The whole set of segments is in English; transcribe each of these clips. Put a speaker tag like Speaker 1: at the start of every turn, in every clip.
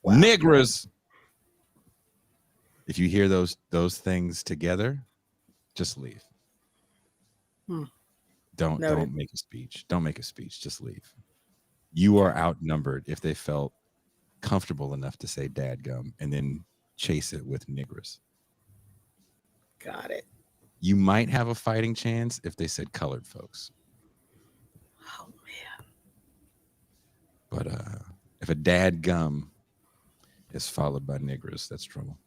Speaker 1: Wow.
Speaker 2: Niggers. If you hear those things together, just leave. Don't make a speech. Don't make a speech. Just leave. You are outnumbered if they felt comfortable enough to say dadgum and then chase it with niggers.
Speaker 1: Got it.
Speaker 2: You might have a fighting chance if they said colored folks.
Speaker 1: Oh man.
Speaker 2: But if a dadgum is followed by niggers, that's trouble.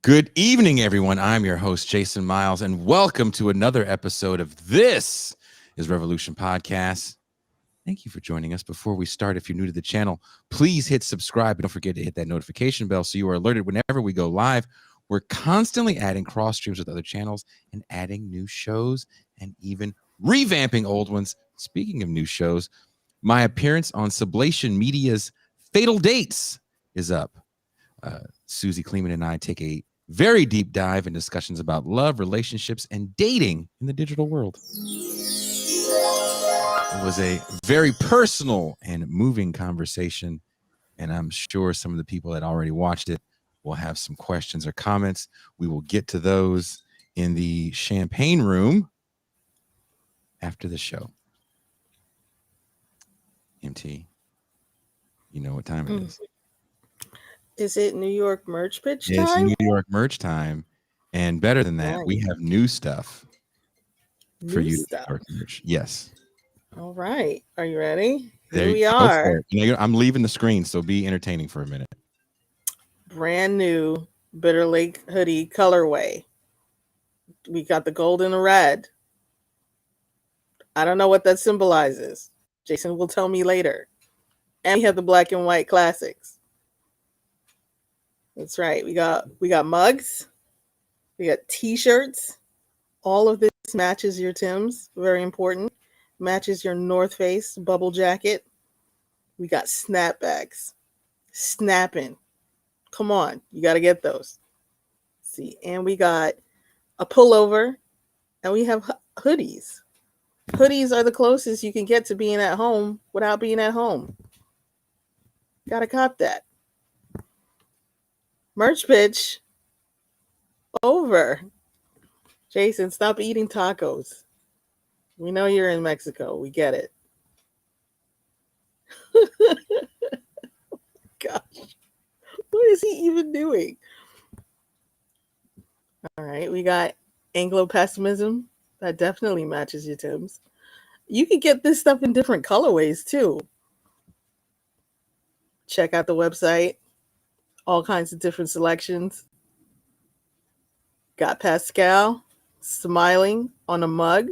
Speaker 2: Good evening, everyone. I'm your host, Jason Miles, and welcome to another episode of This is Revolution Podcast. Thank you for joining us. Before we start, if you're new to the channel, please hit subscribe and don't forget to hit that notification bell so you are alerted whenever we go live. We're constantly adding cross streams with other channels and adding new shows and even revamping old ones. Speaking of new shows, my appearance on Sublation Media's Fatal Dates is up. Susie Kleeman and I take a very deep dive in discussions about love, relationships, and dating in the digital world. It was a very personal and moving conversation, and I'm sure some of the people that already watched it will have some questions or comments. We will get to those in the champagne room after the show. MT, you know what time it is.
Speaker 1: Is it New York merch pitch time?
Speaker 2: It's New York merch time. And better than that, we have new stuff for you. New York merch. Yes.
Speaker 1: All right. Are you ready?
Speaker 2: There we are. I'm leaving the screen, so be entertaining for a minute.
Speaker 1: Brand new Bitter Lake hoodie colorway. We got the gold and the red. I don't know what that symbolizes. Jason will tell me later. And we have the black and white classics. That's right. We got mugs. We got t-shirts. All of this matches your Timbs. Very important. Matches your North Face bubble jacket. We got snapbacks. Snapping. Come on. You got to get those. See, and we got a pullover. And we have hoodies. Hoodies are the closest you can get to being at home without being at home. Got to cop that. Merch pitch over. Jason, stop eating tacos. We know you're in Mexico. We get it. Gosh. What is he even doing? All right. We got Anglo-pessimism. That definitely matches your Timbs. You can get this stuff in different colorways too. Check out the website. All kinds of different selections. Got Pascal smiling on a mug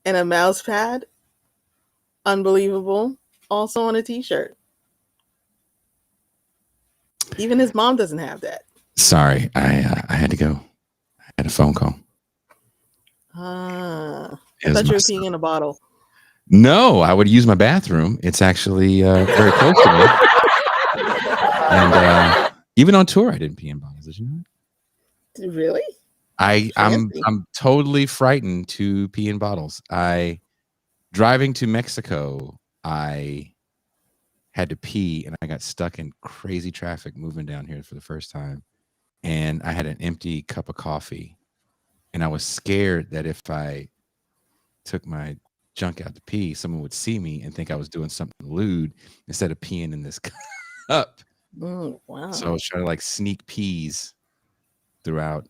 Speaker 1: and a mouse pad. Unbelievable. Also on a t-shirt. Even his mom doesn't have that.
Speaker 2: Sorry, I had to go. I had a phone call.
Speaker 1: I thought you were peeing in a bottle.
Speaker 2: No, I would use my bathroom. It's actually very close to me. And even on tour, I didn't pee in bottles. Did you know that?
Speaker 1: Really?
Speaker 2: I'm
Speaker 1: Fancy.
Speaker 2: totally frightened to pee in bottles. Driving to Mexico, I had to pee and I got stuck in crazy traffic moving down here for the first time. And I had an empty cup of coffee. And I was scared that if I took my junk out to pee, someone would see me and think I was doing something lewd instead of peeing in this cup.
Speaker 1: Wow.
Speaker 2: So I was trying to like sneak peas throughout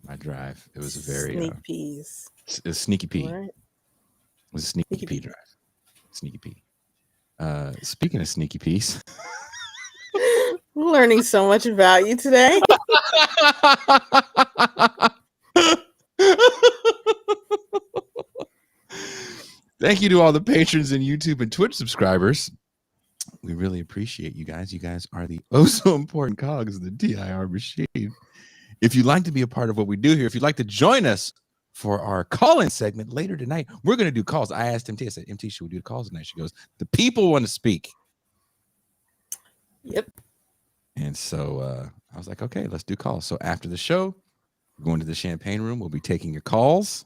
Speaker 2: my drive. It was a very
Speaker 1: sneak peas.
Speaker 2: a sneaky pee.
Speaker 1: Right.
Speaker 2: It was a sneaky pee drive. Sneaky pee. Speaking of sneaky peas.
Speaker 1: Learning so much about you today.
Speaker 2: Thank you to all the patrons and YouTube and Twitch subscribers. We really appreciate you guys. You guys are the oh so important cogs of the TIR machine. If you'd like to be a part of what we do here, if you'd like to join us for our call-in segment later tonight, we're going to do calls. I asked MT, I said, MT, should we do the calls tonight? She goes, the people want to speak.
Speaker 1: Yep.
Speaker 2: And so I was like, okay, let's do calls. So after the show, we're going to the champagne room. We'll be taking your calls.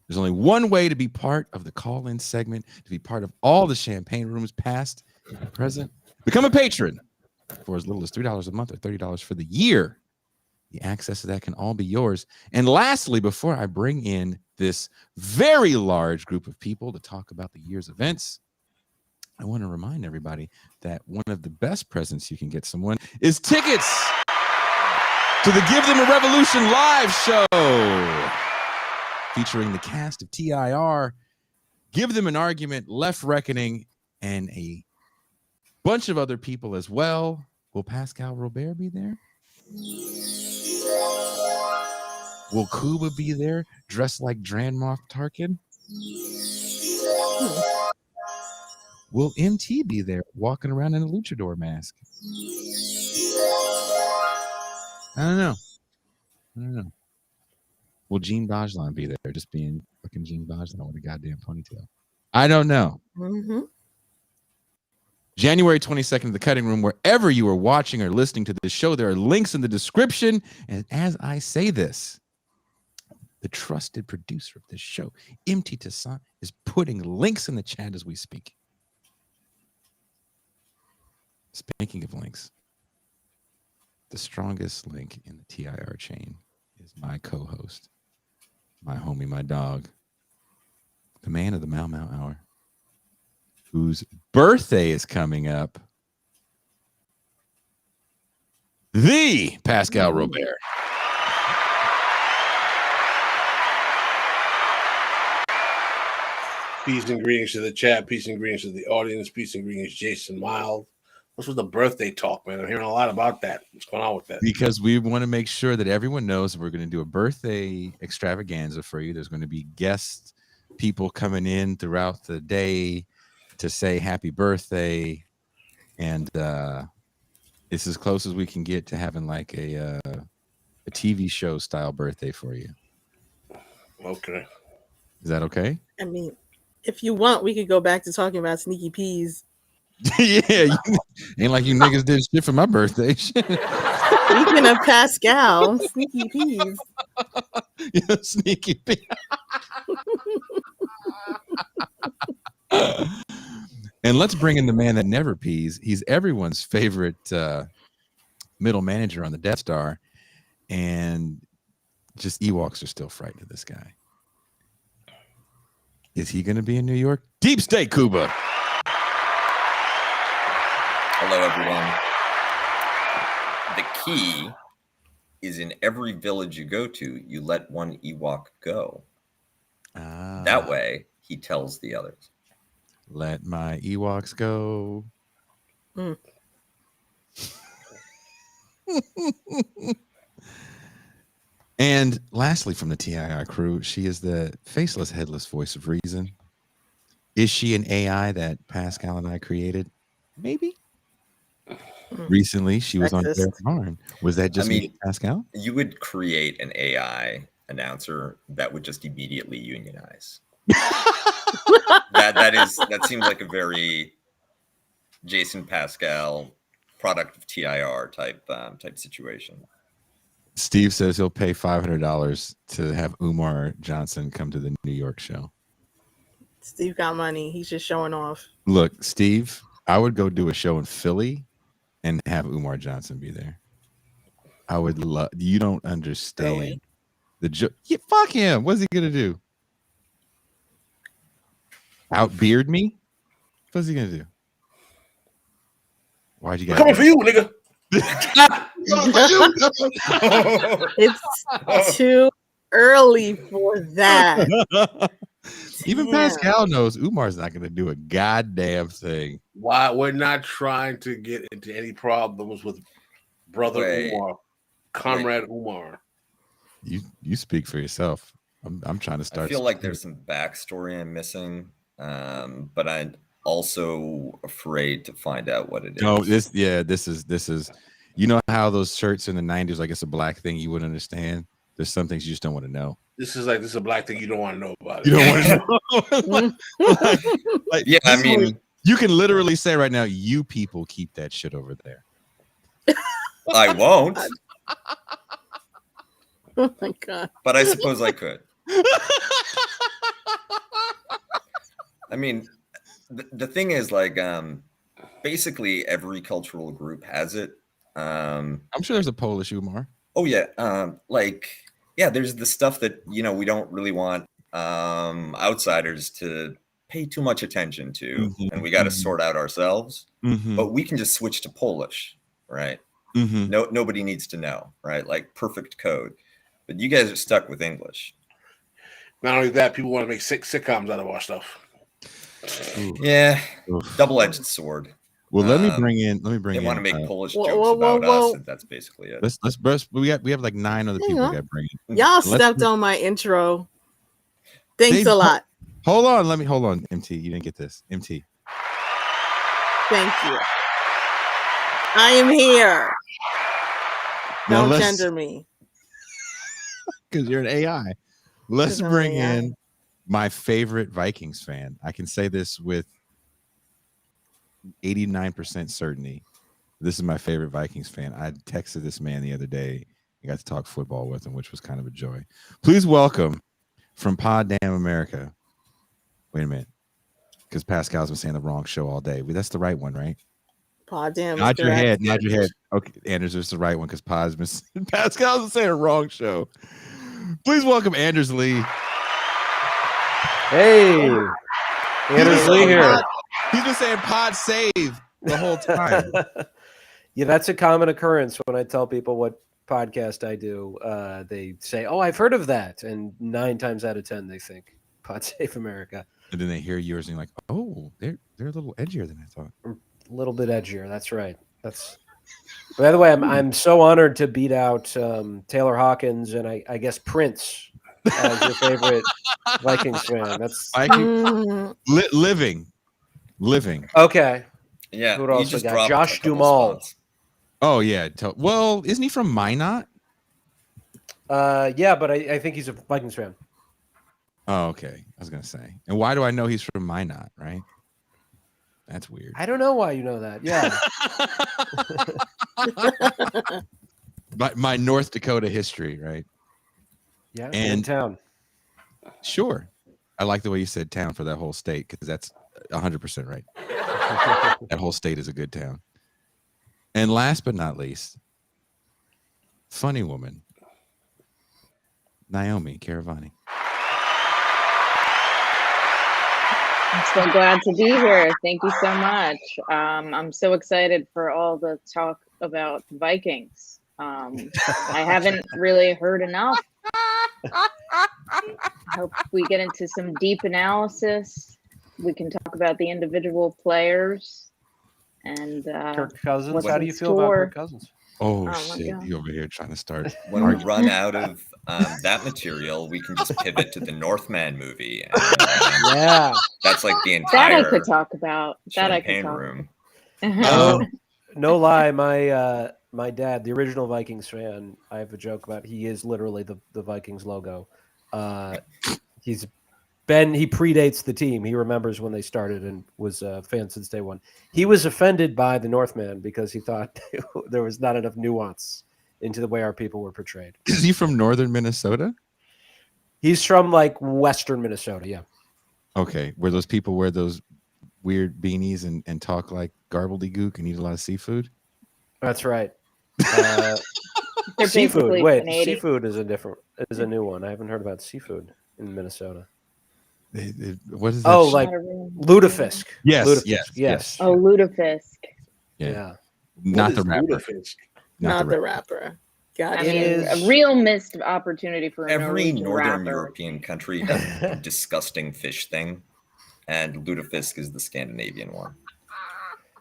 Speaker 2: There's only one way to be part of the call-in segment, to be part of all the champagne rooms, past and present. Become a patron for as little as $3 a month or $30 for the year. The access to that can all be yours. And lastly, before I bring in this very large group of people to talk about the year's events, I want to remind everybody that one of the best presents you can get someone is tickets to the Give Them a Revolution live show, featuring the cast of TIR, Give Them an Argument, Left Reckoning, and a bunch of other people as well. Will Pascal Robert be there? Will Kuba be there, dressed like Dran Moff Tarkin? Will MT be there, walking around in a luchador mask? I don't know. Will Gene Bajlan be there, just being fucking Gene Bajlan with a goddamn ponytail? I don't know.
Speaker 1: Mm-hmm.
Speaker 2: January 22nd, the Cutting Room. Wherever you are watching or listening to this show, there are links in the description. And as I say this, the trusted producer of this show, MT Tassan, is putting links in the chat as we speak. Speaking of links, the strongest link in the TIR chain is my co-host, my homie, my dog, the man of the Mau Mau Hour, whose birthday is coming up, the Pascal Robert.
Speaker 3: Peace and greetings to the chat. Peace and greetings to the audience. Peace and greetings, Jason Miles. What's with the birthday talk, man? I'm hearing a lot about that. What's going on with that?
Speaker 2: Because we want to make sure that everyone knows we're going to do a birthday extravaganza for you. There's going to be guest people coming in throughout the day to say happy birthday. And it's as close as we can get to having like a TV show style birthday for you.
Speaker 3: Okay.
Speaker 2: Is that okay?
Speaker 1: I mean, if you want, we could go back to talking about sneaky peas.
Speaker 2: Yeah, ain't like you niggas did shit for my birthday.
Speaker 1: Speaking of Pascal, sneaky peas.
Speaker 2: Yeah, sneaky pea. And let's bring in the man that never pees. He's everyone's favorite middle manager on the Death Star, and just Ewoks are still frightened of this guy. Is he going to be in New York? Deep State Cuba.
Speaker 4: Hello, everyone. The key is in every village you go to, you let one Ewok go. That way, he tells the others.
Speaker 2: Let my Ewoks go.
Speaker 1: Mm.
Speaker 2: And lastly, from the TII crew, she is the faceless, headless voice of reason. Is she an AI that Pascal and I created? Maybe. Recently, she was on Fair Barn. Was that just me, Pascal?
Speaker 4: You would create an AI announcer that would just immediately unionize. that seems like a very Jason Pascal product of TIR type situation.
Speaker 2: Steve says he'll pay $500 to have Umar Johnson come to the New York show.
Speaker 1: Steve got money. He's just showing off.
Speaker 2: Look, Steve, I would go do a show in Philly and have Umar Johnson be there. I would love. You don't understand
Speaker 1: Philly.
Speaker 2: the joke. Yeah, fuck him. What's he gonna do? Outbeard me? What's he gonna do? Why'd you guys
Speaker 3: Coming for you, nigga.
Speaker 1: It's too early for that.
Speaker 2: Even
Speaker 1: Damn.
Speaker 2: Pascal knows Umar's not gonna do a goddamn thing.
Speaker 3: Why we're not trying to get into any problems with brother Umar, comrade Umar.
Speaker 2: You speak for yourself. I'm trying to start.
Speaker 4: I feel like there's some backstory I'm missing, but I'm also afraid to find out what it is.
Speaker 2: No, this is. You know how those shirts in the 90s, like it's a black thing you wouldn't understand. There's some things you just don't want to know.
Speaker 3: This is a black thing you don't want to know about.
Speaker 2: You don't want to know. like,
Speaker 4: yeah, I mean,
Speaker 2: you can literally say right now, you people keep that shit over there.
Speaker 4: I won't.
Speaker 1: Oh my god!
Speaker 4: But I suppose I could. I mean, the thing is, like, basically every cultural group has it.
Speaker 2: I'm sure there's a Polish Umar.
Speaker 4: Oh yeah, there's the stuff that we don't really want outsiders to pay too much attention to, and we got to sort out ourselves. But we can just switch to Polish, right? Nobody needs to know, right? Like perfect code. But you guys are stuck with English.
Speaker 3: Not only that, people want to make sitcoms out of our stuff.
Speaker 4: Yeah, double-edged sword.
Speaker 2: Well, let me bring in.
Speaker 4: They want to make Polish jokes
Speaker 1: whoa.
Speaker 4: about us, and that's basically it.
Speaker 2: Let's we have like 9 other people we got to bring in.
Speaker 1: Y'all stepped on my intro. Thanks a lot.
Speaker 2: Hold on, MT. You didn't get this. MT.
Speaker 1: Thank you. I am here.
Speaker 2: Now
Speaker 1: Don't gender me.
Speaker 2: Because you're an AI. Let's bring in my favorite Vikings fan. I can say this with 89% certainty. This is my favorite Vikings fan. I texted this man the other day. I got to talk football with him, which was kind of a joy. Please welcome from Pod Damn America. Wait a minute. Because Pascal's been saying the wrong show all day. But that's the right one, right?
Speaker 1: Pod Damn.
Speaker 2: Nod your head. Okay, Anders, it's the right one because Pascal's been saying the wrong show. Please welcome Anders Lee.
Speaker 5: Hey, Anders Lee here.
Speaker 2: He's been saying pod save the whole time.
Speaker 5: Yeah, that's a common occurrence when I tell people what podcast I do. They say, "Oh, I've heard of that," and 9 times out of 10 they think Pod Save America.
Speaker 2: And then they hear yours and you're like, "Oh, they're a little edgier than I thought."
Speaker 5: A little bit edgier. That's right. By the way, I'm so honored to beat out Taylor Hawkins and I guess Prince as your favorite Vikings fan. That's
Speaker 2: living.
Speaker 5: Okay.
Speaker 4: Yeah.
Speaker 5: Who else we got? Josh Duhamel.
Speaker 2: Oh yeah. Well, isn't he from Minot?
Speaker 5: Yeah, but I think he's a Vikings fan.
Speaker 2: Oh, okay. I was gonna say. And why do I know he's from Minot? Right. That's weird.
Speaker 5: I don't know why you know that. Yeah.
Speaker 2: But my North Dakota history, right?
Speaker 5: Yeah.
Speaker 2: And
Speaker 5: town.
Speaker 2: Sure. I like the way you said town for that whole state because that's 100% right. That whole state is a good town. And last but not least, funny woman, Naomi Caravani.
Speaker 6: I'm so glad to be here. Thank you so much. I'm so excited for all the talk about Vikings. I haven't really heard enough. I hope we get into some deep analysis. We can talk about the individual players and
Speaker 5: Kirk Cousins. How do you feel about Kirk Cousins?
Speaker 2: Oh shit! You over here trying to start.
Speaker 4: When we run out of that material, we can just pivot to the Northman movie. And,
Speaker 5: yeah,
Speaker 4: that's like the entire.
Speaker 6: That I could talk about. That I could talk
Speaker 4: room.
Speaker 5: No lie, my dad, the original Vikings fan, I have a joke about. He is literally the Vikings logo. He predates the team. He remembers when they started and was a fan since day one. He was offended by the Northman because he thought there was not enough nuance into the way our people were portrayed.
Speaker 2: Is he from northern Minnesota?
Speaker 5: He's from like western Minnesota. Yeah.
Speaker 2: Okay, where those people wear those weird beanies and talk like gobbledygook and eat a lot of seafood.
Speaker 5: That's right.
Speaker 6: They're
Speaker 5: Seafood.
Speaker 6: basically
Speaker 5: Wait,
Speaker 6: Canadian.
Speaker 5: seafood is a new one. I haven't heard about seafood in Minnesota.
Speaker 2: What is that?
Speaker 5: Oh,
Speaker 2: shit?
Speaker 5: like lutefisk.
Speaker 2: Yes,
Speaker 5: Lutefisk.
Speaker 2: yes.
Speaker 6: Oh, lutefisk.
Speaker 2: Yeah.
Speaker 3: What
Speaker 2: Not
Speaker 3: is
Speaker 2: the rapper.
Speaker 3: lutefisk?
Speaker 1: Not the rapper. Got
Speaker 6: I
Speaker 1: it.
Speaker 6: mean, a real missed opportunity for a
Speaker 4: Every
Speaker 6: Norwegian
Speaker 4: northern
Speaker 6: rapper.
Speaker 4: European country has a disgusting fish thing, and lutefisk is the Scandinavian one.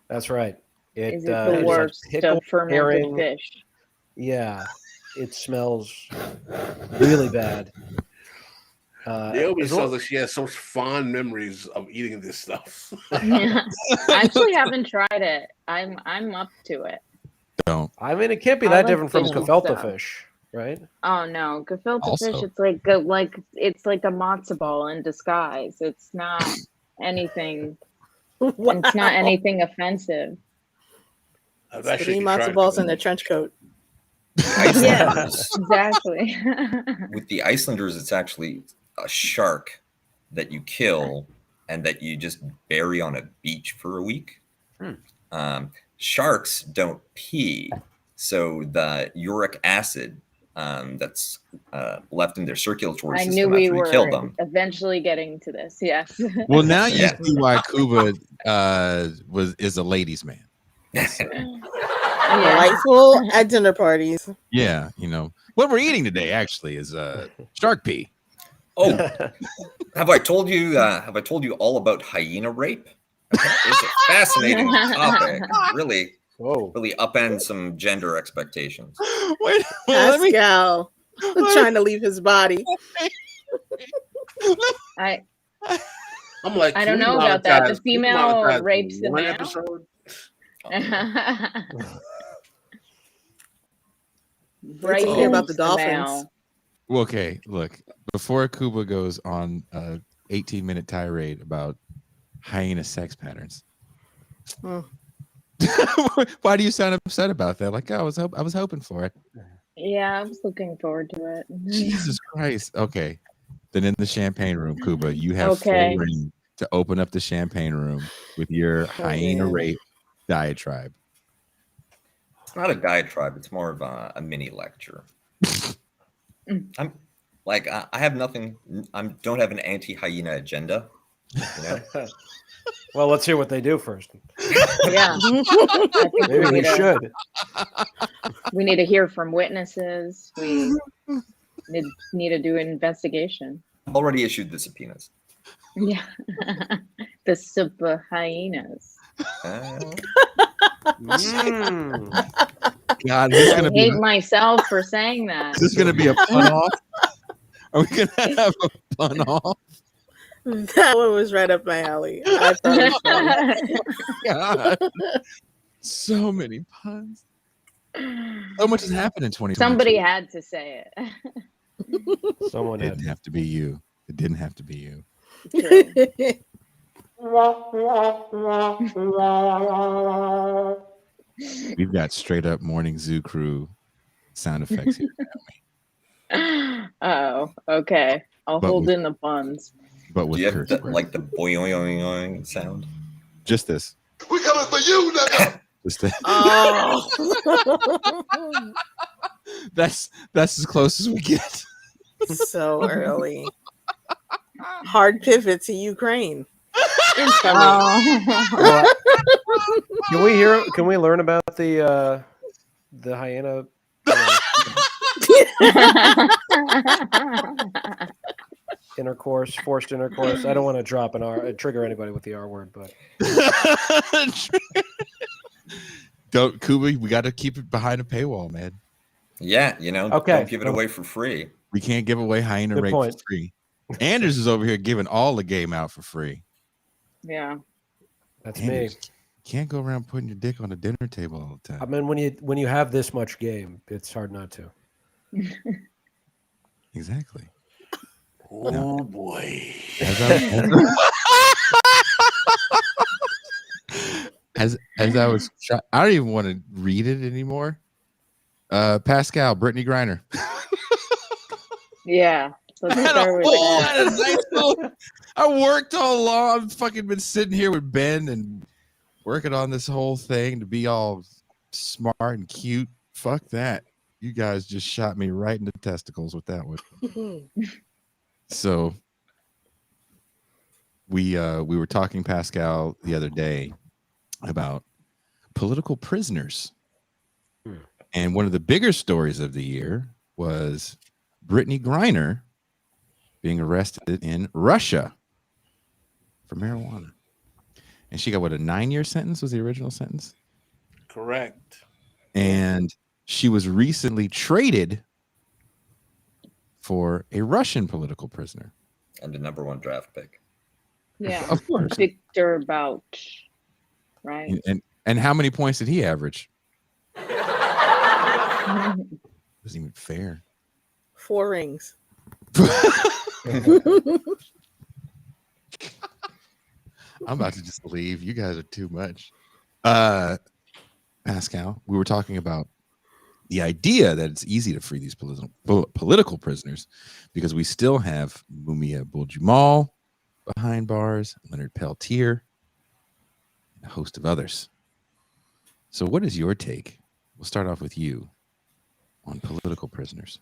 Speaker 5: That's right.
Speaker 6: Is it
Speaker 5: is
Speaker 6: the
Speaker 5: like
Speaker 6: worst
Speaker 5: pickled
Speaker 6: of fermented
Speaker 5: herring.
Speaker 6: fish?
Speaker 5: Yeah, it smells really bad.
Speaker 3: Naomi
Speaker 5: as
Speaker 3: sounds
Speaker 5: well-
Speaker 3: like she has such fond memories of eating this stuff.
Speaker 6: I actually haven't tried it. I'm up to it.
Speaker 2: Don't.
Speaker 5: I mean, it can't be
Speaker 6: I
Speaker 5: that
Speaker 6: like
Speaker 5: different from
Speaker 6: fish and
Speaker 5: gefilte
Speaker 6: stuff.
Speaker 5: fish, right?
Speaker 6: Oh no, gefilte
Speaker 2: Also-
Speaker 6: fish. It's like it's like a matzo ball in disguise. It's not anything.
Speaker 1: Wow.
Speaker 6: It's not anything offensive.
Speaker 3: I've
Speaker 1: Three
Speaker 3: actually
Speaker 1: matzo
Speaker 3: tried
Speaker 1: balls
Speaker 3: it.
Speaker 1: in a trench coat.
Speaker 6: Yeah,
Speaker 4: Icelanders,
Speaker 6: exactly.
Speaker 4: with the Icelanders, it's actually a shark that you kill and that you just bury on a beach for a week. Sharks don't pee, so the uric acid that's left in their circulatory
Speaker 6: I
Speaker 4: system
Speaker 6: knew
Speaker 4: after
Speaker 6: we
Speaker 4: you
Speaker 6: were
Speaker 4: kill them.
Speaker 6: eventually getting to this. Yes.
Speaker 2: Well, now you
Speaker 4: Yeah.
Speaker 2: see why Kuba is a ladies' man.
Speaker 6: Yeah.
Speaker 1: Delightful at dinner parties.
Speaker 2: Yeah, you know what we're eating today actually is shark pee.
Speaker 4: Oh, have I told you? Have I told you all about hyena rape? It's a fascinating topic. Really,
Speaker 5: Whoa.
Speaker 4: really upend some gender expectations.
Speaker 2: Wait, let me.
Speaker 1: Pascal trying to leave his body.
Speaker 6: I
Speaker 3: I'm like,
Speaker 6: I
Speaker 3: can
Speaker 6: don't
Speaker 3: we
Speaker 6: know about that. The
Speaker 3: monetize- can we
Speaker 6: female
Speaker 3: monetize
Speaker 6: rapes the
Speaker 3: one
Speaker 6: male?
Speaker 3: episode?
Speaker 6: Right
Speaker 1: hear about the dolphins.
Speaker 6: male.
Speaker 2: Well, okay, look. Before Kuba goes on a 18-minute tirade about hyena sex patterns,
Speaker 1: Hmm.
Speaker 2: why do you sound upset about that? Like, I was hoping for it.
Speaker 6: Yeah, I was looking forward to it.
Speaker 2: Jesus Christ. Okay, then in the champagne room, Kuba, you have
Speaker 6: Okay.
Speaker 2: full reign to open up the champagne room with your hyena
Speaker 1: man.
Speaker 2: rape diatribe.
Speaker 4: It's not a diatribe. It's more of a mini lecture. I'm like I have nothing. I don't have an anti-hyena agenda. You know?
Speaker 5: Well, let's hear what they do first.
Speaker 6: Yeah, I think
Speaker 5: Maybe we
Speaker 6: need to-
Speaker 5: should.
Speaker 6: We need to hear from witnesses. We need to do an investigation.
Speaker 4: Already issued the subpoenas.
Speaker 6: Yeah, the super hyenas.
Speaker 5: Mm.
Speaker 2: God, this is
Speaker 6: I
Speaker 2: gonna be
Speaker 6: hate myself for saying that.
Speaker 2: is this gonna be a pun off? Are we gonna have a pun off?
Speaker 1: That one was right up my alley. I thought it was funny.
Speaker 2: God. So many puns. So much has happened in 2020.
Speaker 6: Somebody had to say it.
Speaker 5: Someone
Speaker 2: It
Speaker 5: had.
Speaker 2: didn't have to be you. It didn't have to be you.
Speaker 6: True.
Speaker 2: We've got straight up morning zoo crew sound effects here.
Speaker 6: Oh, okay. I'll
Speaker 2: But
Speaker 6: hold
Speaker 2: with-
Speaker 6: in the puns.
Speaker 2: But
Speaker 4: Do
Speaker 2: with
Speaker 4: you have
Speaker 2: curse
Speaker 4: the,
Speaker 2: words.
Speaker 4: like the boing sound?
Speaker 2: Just this.
Speaker 7: We coming for you, nigga.
Speaker 2: Just this.
Speaker 1: Oh.
Speaker 2: That's as close as we get.
Speaker 1: So early. Hard pivot to Ukraine.
Speaker 6: Oh.
Speaker 5: Well, Can we learn about the hyena? Forced intercourse. I don't want to drop an R, trigger anybody with the R word, but
Speaker 2: Don't, Kuba, we got to keep it behind a paywall, man.
Speaker 4: Yeah,
Speaker 5: Okay.
Speaker 4: Don't give it away for free.
Speaker 2: We can't give away hyena
Speaker 5: Good
Speaker 2: rape
Speaker 5: point.
Speaker 2: for free. Anders is over here giving all the game out for free.
Speaker 6: Yeah.
Speaker 5: that's
Speaker 2: Anders,
Speaker 5: me.
Speaker 2: can't go around putting your dick on the dinner table all the
Speaker 5: I
Speaker 2: time.
Speaker 5: mean, when you have this much game, it's hard not to.
Speaker 2: Exactly.
Speaker 3: Oh boy.
Speaker 2: As I was, I don't even want to read it anymore. Pascal, Brittany Griner.
Speaker 6: Yeah. Let's start with that.
Speaker 2: I worked all along. I've fucking been sitting here with Ben and working on this whole thing to be all smart and cute. Fuck that. You guys just shot me right in the testicles with that one. So we were talking, Pascal, the other day about political prisoners. And one of the bigger stories of the year was Brittany Griner being arrested in Russia for marijuana. And she got, what, a 9-year sentence was the original sentence?
Speaker 3: Correct.
Speaker 2: And she was recently traded for a Russian political prisoner.
Speaker 4: And the #1 draft pick.
Speaker 6: Yeah.
Speaker 2: Of course.
Speaker 6: Victor Bouch, right?
Speaker 2: And how many points did he average? Wasn't even fair.
Speaker 1: 4 rings.
Speaker 2: I'm about to just leave. You guys are too much. Pascal, we were talking about the idea that it's easy to free these political prisoners because we still have Mumia Abu-Jamal behind bars, Leonard Peltier, and a host of others. So what is your take? We'll start off with you on political prisoners.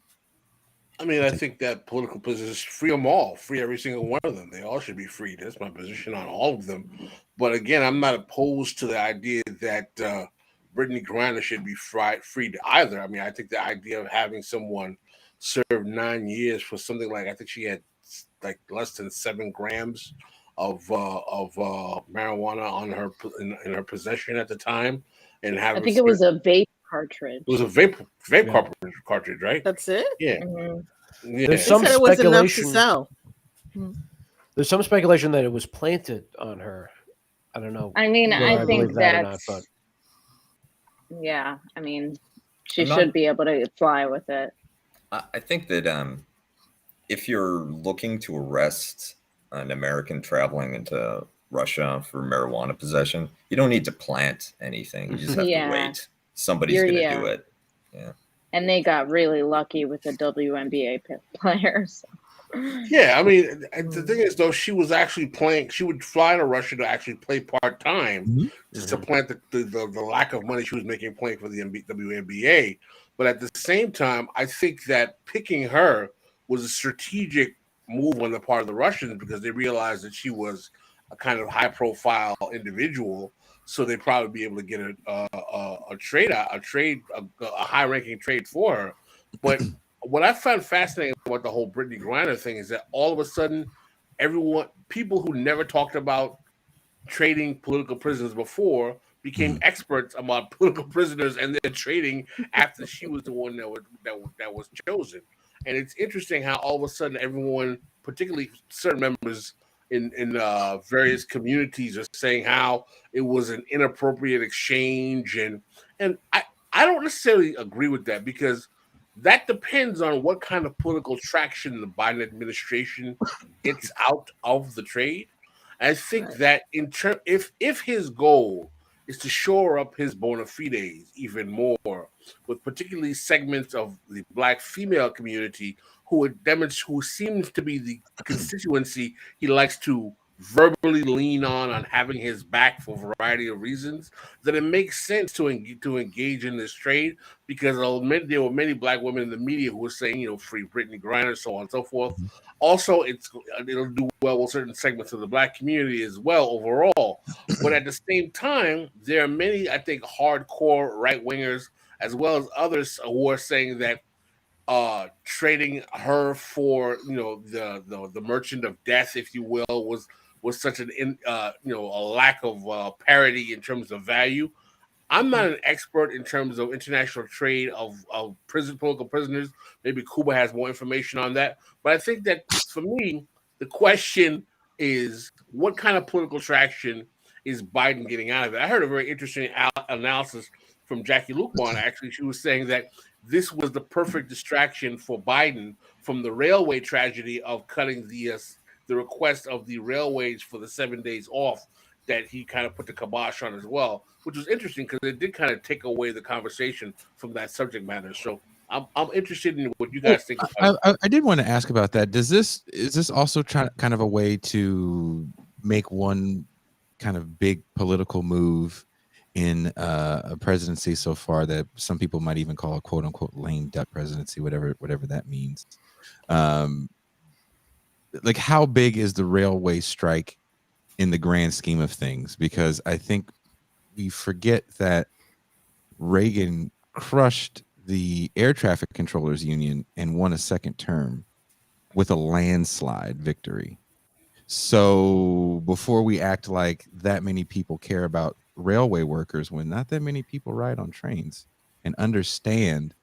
Speaker 3: I mean, I think that political prisoners, free them all, free every single one of them. They all should be freed. That's my position on all of them. But again, I'm not opposed to the idea that Brittany Griner should be freed either. I mean, I think the idea of having someone serve 9 years for something like, I think she had like less than 7 grams of marijuana on her in her possession at the time, and have
Speaker 6: I think it was a vape cartridge.
Speaker 3: It was a vape cartridge, right?
Speaker 1: That's it?
Speaker 3: Yeah.
Speaker 6: Mm-hmm.
Speaker 3: Yeah.
Speaker 5: There's some
Speaker 1: They said it was enough to
Speaker 5: speculation.
Speaker 1: sell.
Speaker 5: There's some speculation that it was planted on her. I don't know.
Speaker 6: I mean,
Speaker 5: whether
Speaker 6: I think
Speaker 5: believe that or not,
Speaker 6: that's
Speaker 5: but
Speaker 6: yeah. I mean, she
Speaker 4: I'm not-
Speaker 6: should be able to fly with it.
Speaker 4: I think that if you're looking to arrest an American traveling into Russia for marijuana possession, you don't need to plant anything. You just have
Speaker 6: Yeah.
Speaker 4: to wait. Somebody's going to do it. Yeah.
Speaker 6: And they got really lucky with the WNBA players.
Speaker 3: Yeah, I mean, the thing is, though, she was actually playing. She would fly to Russia to actually play part time to supplant the lack of money she was making playing for the WNBA. But at the same time, I think that picking her was a strategic move on the part of the Russians because they realized that she was a kind of high profile individual. So they'd probably be able to get a high ranking trade for her. But what I found fascinating about the whole Brittany Griner thing is that all of a sudden, people who never talked about trading political prisoners before became experts about political prisoners and their trading after she was the one that was chosen. And it's interesting how all of a sudden everyone, particularly certain members in various communities, are saying how it was an inappropriate exchange, and I don't necessarily agree with that because that depends on what kind of political traction the Biden administration gets out of the trade. I think that if his goal is to shore up his bona fides even more, with particularly segments of the Black female community who seems to be the constituency he likes to verbally lean on having his back for a variety of reasons, then it makes sense to engage in this trade because there were many Black women in the media who were saying, free Brittany Griner, so on and so forth. Also, it'll do well with certain segments of the Black community as well overall. But at the same time, there are many, I think, hardcore right wingers as well as others who are saying that trading her for the merchant of death, if you will, was such a lack of parity in terms of value. I'm not an expert in terms of international trade of political prisoners. Maybe Cuba has more information on that. But I think that for me, the question is what kind of political traction is Biden getting out of it? I heard a very interesting analysis from Jackie Lukman. Actually, she was saying that this was the perfect distraction for Biden from the railway tragedy of cutting the request of the railways for the 7 days off that he kind of put the kibosh on as well, which was interesting because it did kind of take away the conversation from that subject matter. So I'm interested in what you guys think about it.
Speaker 2: I did want to ask about that. Is this also kind of a way to make one kind of big political move in a presidency so far that some people might even call a quote unquote lame duck presidency, whatever that means? Like, how big is the railway strike in the grand scheme of things? Because I think we forget that Reagan crushed the air traffic controllers union and won a second term with a landslide victory. So before we act like that many people care about railway workers when not that many people ride on trains and understand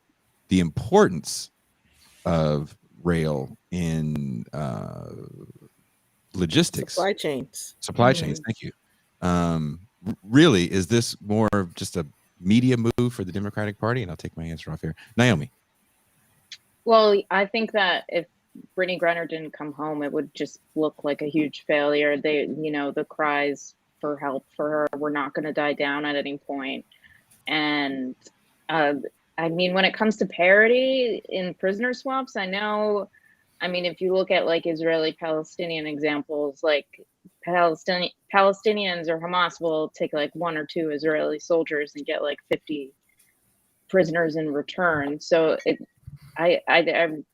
Speaker 2: the importance of rail in logistics,
Speaker 1: Supply chains.
Speaker 2: Thank you. Really, is this more of just a media move for the Democratic Party? And I'll take my answer off here. Naomi.
Speaker 6: Well, I think that if Brittany Griner didn't come home, it would just look like a huge failure. The cries for help for her were not going to die down at any point. And I mean, when it comes to parity in prisoner swaps, if you look at like Israeli-Palestinian examples, like Palestinians or Hamas will take like 1 or 2 Israeli soldiers and get like 50 prisoners in return. So I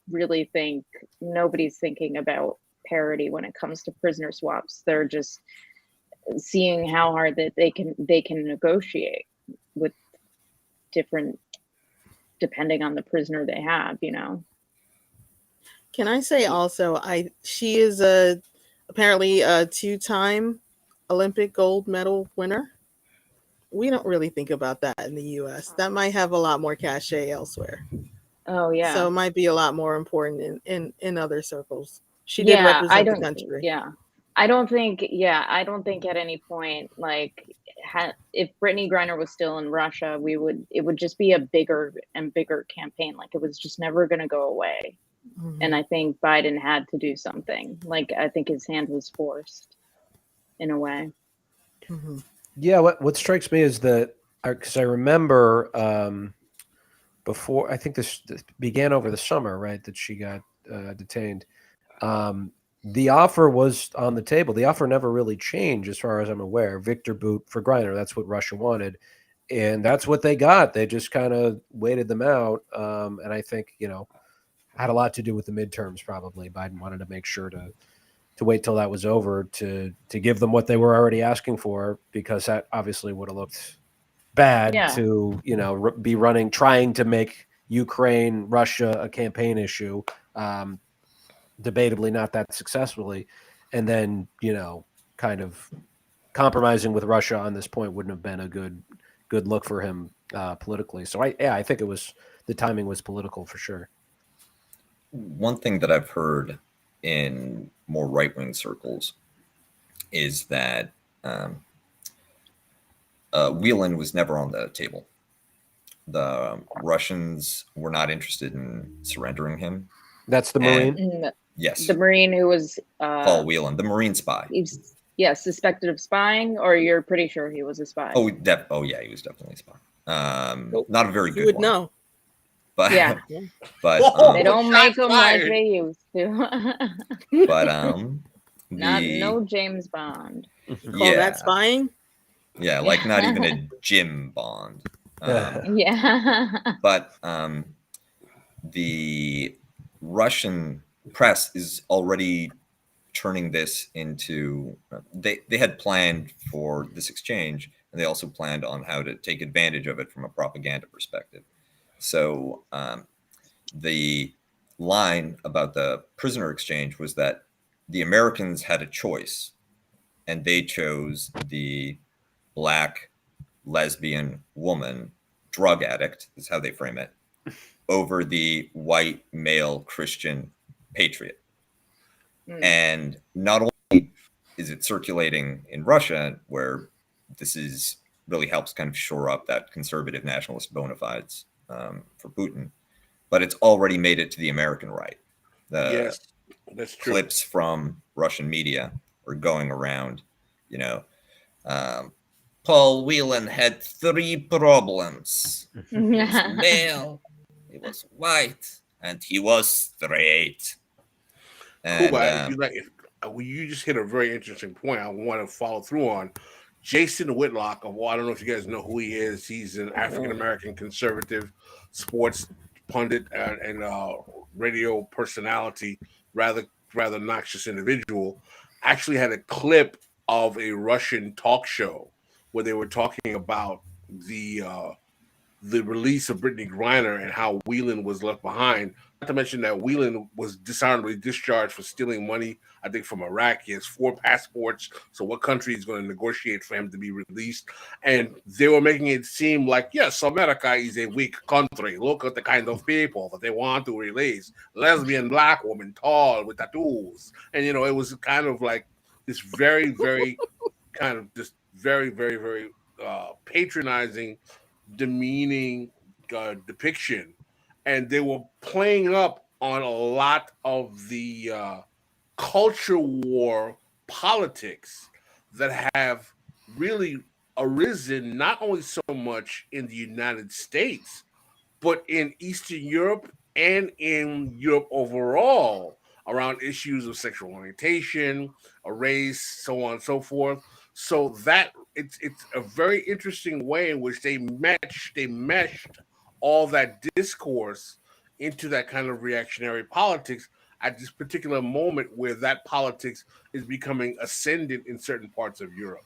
Speaker 6: really think nobody's thinking about parity when it comes to prisoner swaps. They're just seeing how hard that they can negotiate with different, depending on the prisoner they have,
Speaker 1: Can I say also, she is apparently a 2-time Olympic gold medal winner. We don't really think about that in the U.S. That might have a lot more cachet elsewhere.
Speaker 6: Oh yeah.
Speaker 1: So it might be a lot more important in other circles. She did represent the country.
Speaker 6: Yeah. I don't think at any point, like, if Brittany Griner was still in Russia, it would just be a bigger and bigger campaign. Like, it was just never going to go away.
Speaker 1: Mm-hmm.
Speaker 6: And I think Biden had to do something. Like, I think his hand was forced in a way.
Speaker 1: Mm-hmm.
Speaker 5: Yeah. What strikes me is that, because I remember before, I think this began over the summer, right, that she got detained. The offer was on the table. The offer never really changed, as far as I'm aware. Victor Boot for Griner. That's what Russia wanted. And that's what they got. They just kind of waited them out. And I think, had a lot to do with the midterms, probably. Biden wanted to make sure to wait till that was over to give them what they were already asking for, because that obviously would have looked bad to, be trying to make Ukraine, Russia a campaign issue. Debatably not that successfully, and then kind of compromising with Russia on this point wouldn't have been a good look for him politically. So I think the timing was political for sure.
Speaker 4: One thing that I've heard in more right-wing circles is that Whelan was never on the table. The Russians were not interested in surrendering him.
Speaker 5: That's the Marine?
Speaker 4: Yes.
Speaker 6: The Marine who was
Speaker 4: Paul Whelan, the Marine spy.
Speaker 6: Suspected of spying, or you're pretty sure he was a spy?
Speaker 4: Oh yeah, he was definitely a spy. Not a very good one.
Speaker 1: You would know.
Speaker 4: But
Speaker 6: yeah.
Speaker 4: But
Speaker 6: they don't make them like they used to.
Speaker 4: But
Speaker 6: no James Bond.
Speaker 1: Call that spying?
Speaker 4: Yeah, like not even a Jim Bond.
Speaker 6: Yeah.
Speaker 4: But the Russian press is already turning this into they had planned for this exchange, and they also planned on how to take advantage of it from a propaganda perspective. So the line about the prisoner exchange was that the Americans had a choice, and they chose the Black lesbian woman drug addict, is how they frame it, over the white male Christian patriot. And not only is it circulating in Russia, where this really helps kind of shore up that conservative nationalist bona fides for Putin, but it's already made it to the American right.
Speaker 3: Yes, that's true.
Speaker 4: Clips from Russian media are going around, Paul Whelan had 3 problems. He was male, he was white, and he was straight. And
Speaker 3: Cool, you just hit a very interesting point. I want to follow through on. Jason Whitlock, I don't know if you guys know who he is. He's an African American conservative sports pundit and radio personality, rather noxious individual. Actually, had a clip of a Russian talk show where they were talking about the release of Brittany Griner and how Whelan was left behind. Not to mention that Whelan was dishonorably discharged for stealing money, I think, from Iraq. He has 4 passports. So what country is going to negotiate for him to be released? And they were making it seem like, yes, America is a weak country. Look at the kind of people that they want to release. Lesbian black woman, tall, with tattoos. And, it was kind of like this very, very kind of just very, very, very patronizing, demeaning depiction, and they were playing up on a lot of the culture war politics that have really arisen not only so much in the United States but in Eastern Europe and in Europe overall around issues of sexual orientation, race, so on and so forth. So that it's a very interesting way in which they meshed all that discourse into that kind of reactionary politics at this particular moment where that politics is becoming ascendant in certain parts of Europe.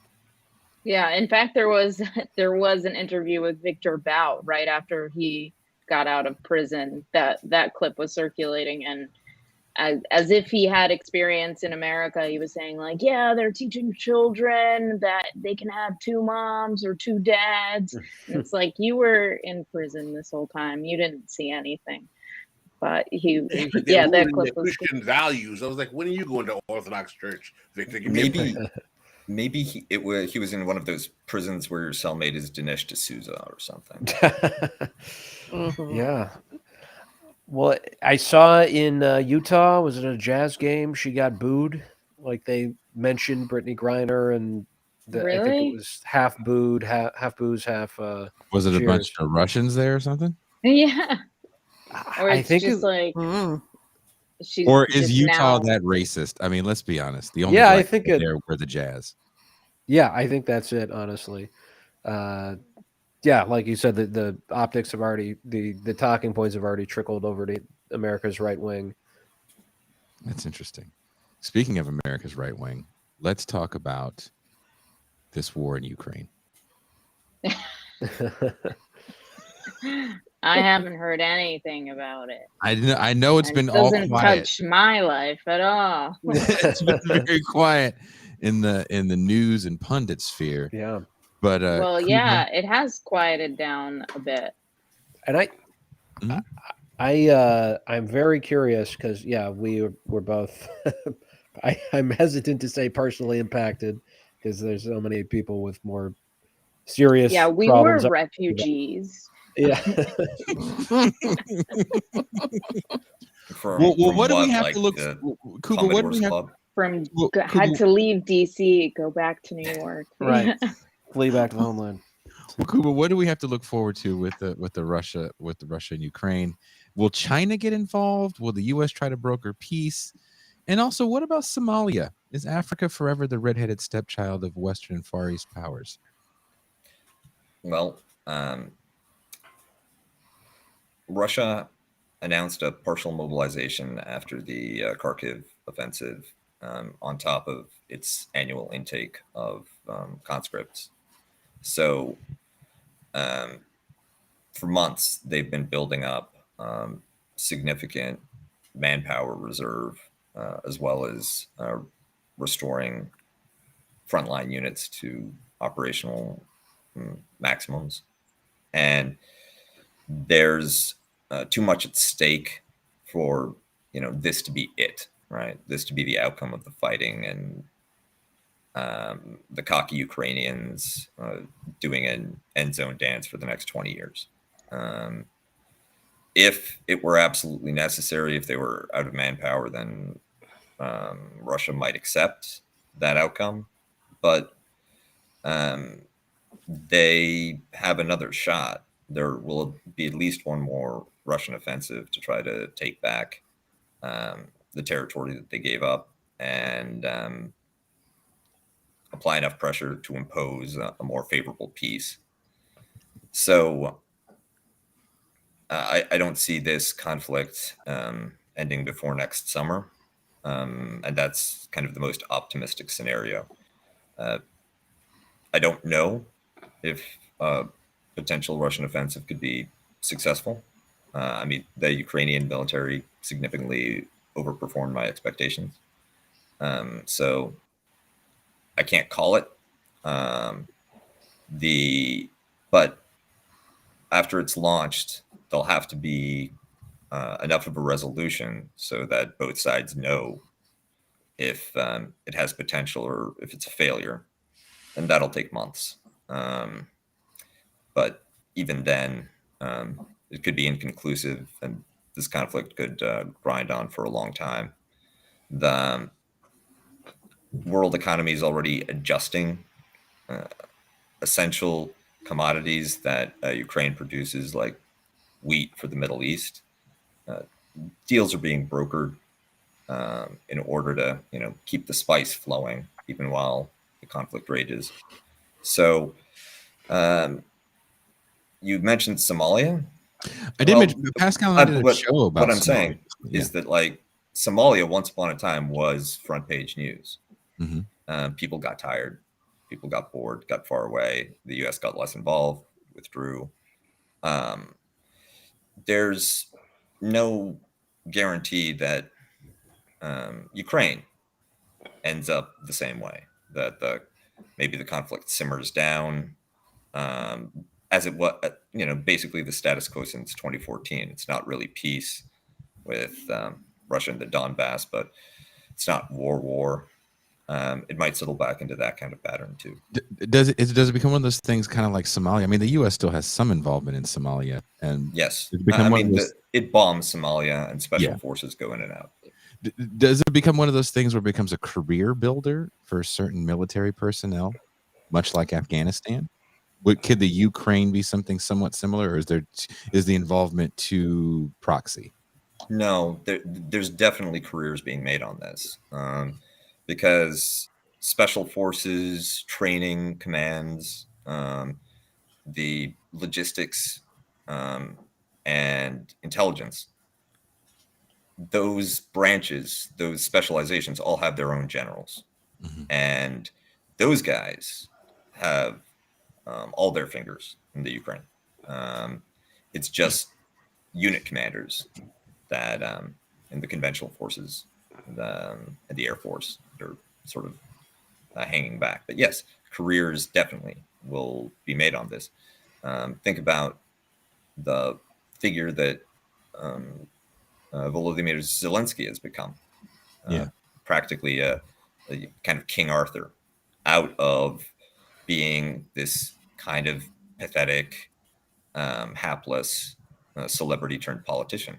Speaker 6: Yeah, in fact, there was an interview with Victor Bout right after he got out of prison. That clip was circulating, and as if he had experience in America, he was saying like, yeah, they're teaching children that they can have 2 moms or 2 dads. And it's like, you were in prison this whole time, you didn't see anything. But that clip was
Speaker 3: Christian values. I was like, when are you going to Orthodox Church, Victor?
Speaker 4: Maybe he was in one of those prisons where your cellmate is Dinesh D'Souza or something.
Speaker 5: Mm-hmm. Yeah. Well, I saw in Utah, was it a Jazz game? She got booed. Like they mentioned Brittany Griner, and
Speaker 6: really?
Speaker 5: I think it was half booed, half booze, half.
Speaker 2: Was it
Speaker 5: cheers.
Speaker 2: A bunch of Russians there or something?
Speaker 6: Yeah. Or
Speaker 5: I think
Speaker 6: just like. She's
Speaker 2: or is Utah
Speaker 6: now...
Speaker 2: that racist? I mean, let's be honest. The only
Speaker 5: I think
Speaker 2: there were the Jazz.
Speaker 5: Yeah, I think that's it. Honestly, like you said, the optics have already the talking points have already trickled over to America's right wing.
Speaker 2: That's interesting. Speaking of America's right wing, let's talk about this war in Ukraine.
Speaker 6: I haven't heard anything about it.
Speaker 2: I know it's been all quiet.
Speaker 6: It doesn't touch my life at all.
Speaker 2: It's been very quiet in the news and pundit sphere.
Speaker 5: Yeah.
Speaker 2: But
Speaker 6: it has quieted down a bit.
Speaker 5: And I'm very curious because we're both I'm hesitant to say personally impacted because there's so many people with more serious
Speaker 6: we
Speaker 5: problems.
Speaker 6: were refugees.
Speaker 5: Yeah.
Speaker 2: What do we have to look? Kuba, what do we have?
Speaker 6: Had to leave DC, go back to New York.
Speaker 5: Right. Flee back to the homeland.
Speaker 2: Well, Kuba, what do we have to look forward to with the Russia and Ukraine? Will China get involved? Will the U.S. try to broker peace? And also, what about Somalia? Is Africa forever the redheaded stepchild of Western and Far East powers?
Speaker 4: Well, Russia announced a partial mobilization after the Kharkiv offensive, on top of its annual intake of conscripts. So for months, they've been building up significant manpower reserve, as well as restoring frontline units to operational maximums. And there's too much at stake for this to be it, right? This to be the outcome of the fighting, and the cocky Ukrainians doing an end zone dance for the next 20 years. If it were absolutely necessary, if they were out of manpower, then Russia might accept that outcome. But they have another shot. There will be at least one more Russian offensive to try to take back the territory that they gave up and apply enough pressure to impose a more favorable peace. So I don't see this conflict ending before next summer. And that's kind of the most optimistic scenario. I don't know if potential Russian offensive could be successful. I mean, the Ukrainian military significantly overperformed my expectations. So I can't call it. But after it's launched, there'll have to be enough of a resolution so that both sides know if it has potential or if it's a failure, and that'll take months. But even then, it could be inconclusive, and this conflict could grind on for a long time. The world economy is already adjusting essential commodities that Ukraine produces, like wheat for the Middle East. Deals are being brokered in order to, keep the spice flowing, even while the conflict rages. So, you mentioned Somalia.
Speaker 2: I did mention Pascal and I did a show about
Speaker 4: what I'm
Speaker 2: Somalia.
Speaker 4: saying is that, like, Somalia once upon a time was front page news. People got tired, people got bored, got far away. The U.S. got less involved, withdrew. There's no guarantee that Ukraine ends up the same way. That maybe the conflict simmers down. As it was, basically the status quo since 2014. It's not really peace with Russia and the Donbass, but it's not war. It might settle back into that kind of pattern too.
Speaker 2: Does it become one of those things, kind of like Somalia? I mean, the U.S. still has some involvement in Somalia, and
Speaker 4: yes,
Speaker 2: it
Speaker 4: bombs Somalia, and special forces go in and out.
Speaker 2: Does it become one of those things where it becomes a career builder for certain military personnel, much like Afghanistan? Could the Ukraine be something somewhat similar, or is the involvement too proxy?
Speaker 4: No, there's definitely careers being made on this, because special forces, training, commands, the logistics, and intelligence, those branches, those specializations all have their own generals. And those guys have all their fingers in the Ukraine. It's just unit commanders that in the conventional forces and the Air Force, they're sort of hanging back. But yes, careers definitely will be made on this. Think about the figure that Volodymyr Zelensky has become. Practically a kind of King Arthur, out of being this kind of pathetic, hapless celebrity turned politician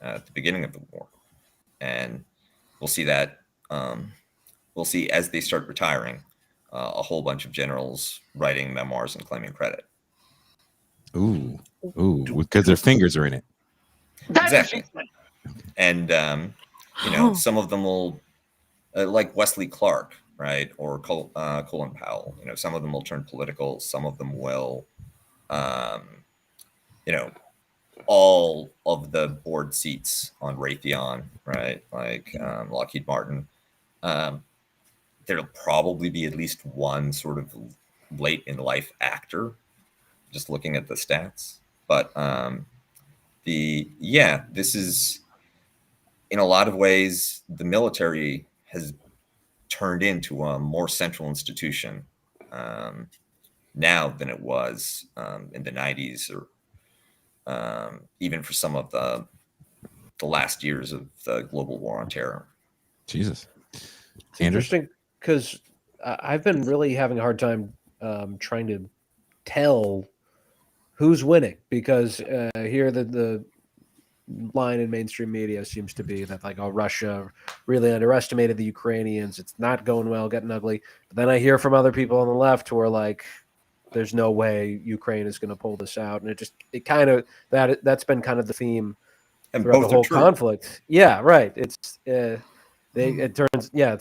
Speaker 4: at the beginning of the war. And we'll see that, we'll see as they start retiring, a whole bunch of generals writing memoirs and claiming credit.
Speaker 2: Ooh, because their fingers are in it.
Speaker 4: Exactly. And, some of them will, like Wesley Clark, right? Or Colin Powell, some of them will turn political. Some of them will, all of the board seats on Raytheon, right? Like Lockheed Martin. There'll probably be at least one sort of late in life actor, just looking at the stats. But this is, in a lot of ways, the military has turned into a more central institution now than it was in the 90s, or even for some of the last years of the global war on terror.
Speaker 2: Jesus.
Speaker 5: It's interesting because I've been really having a hard time trying to tell who's winning, because here the line in mainstream media seems to be that, like, oh, Russia really underestimated the Ukrainians. It's not going well, getting ugly. But then I hear from other people on the left who are like, there's no way Ukraine is going to pull this out. And it kind of, that's been kind of the theme
Speaker 4: And
Speaker 5: throughout the
Speaker 4: both are
Speaker 5: whole
Speaker 4: true.
Speaker 5: conflict. Yeah, right. It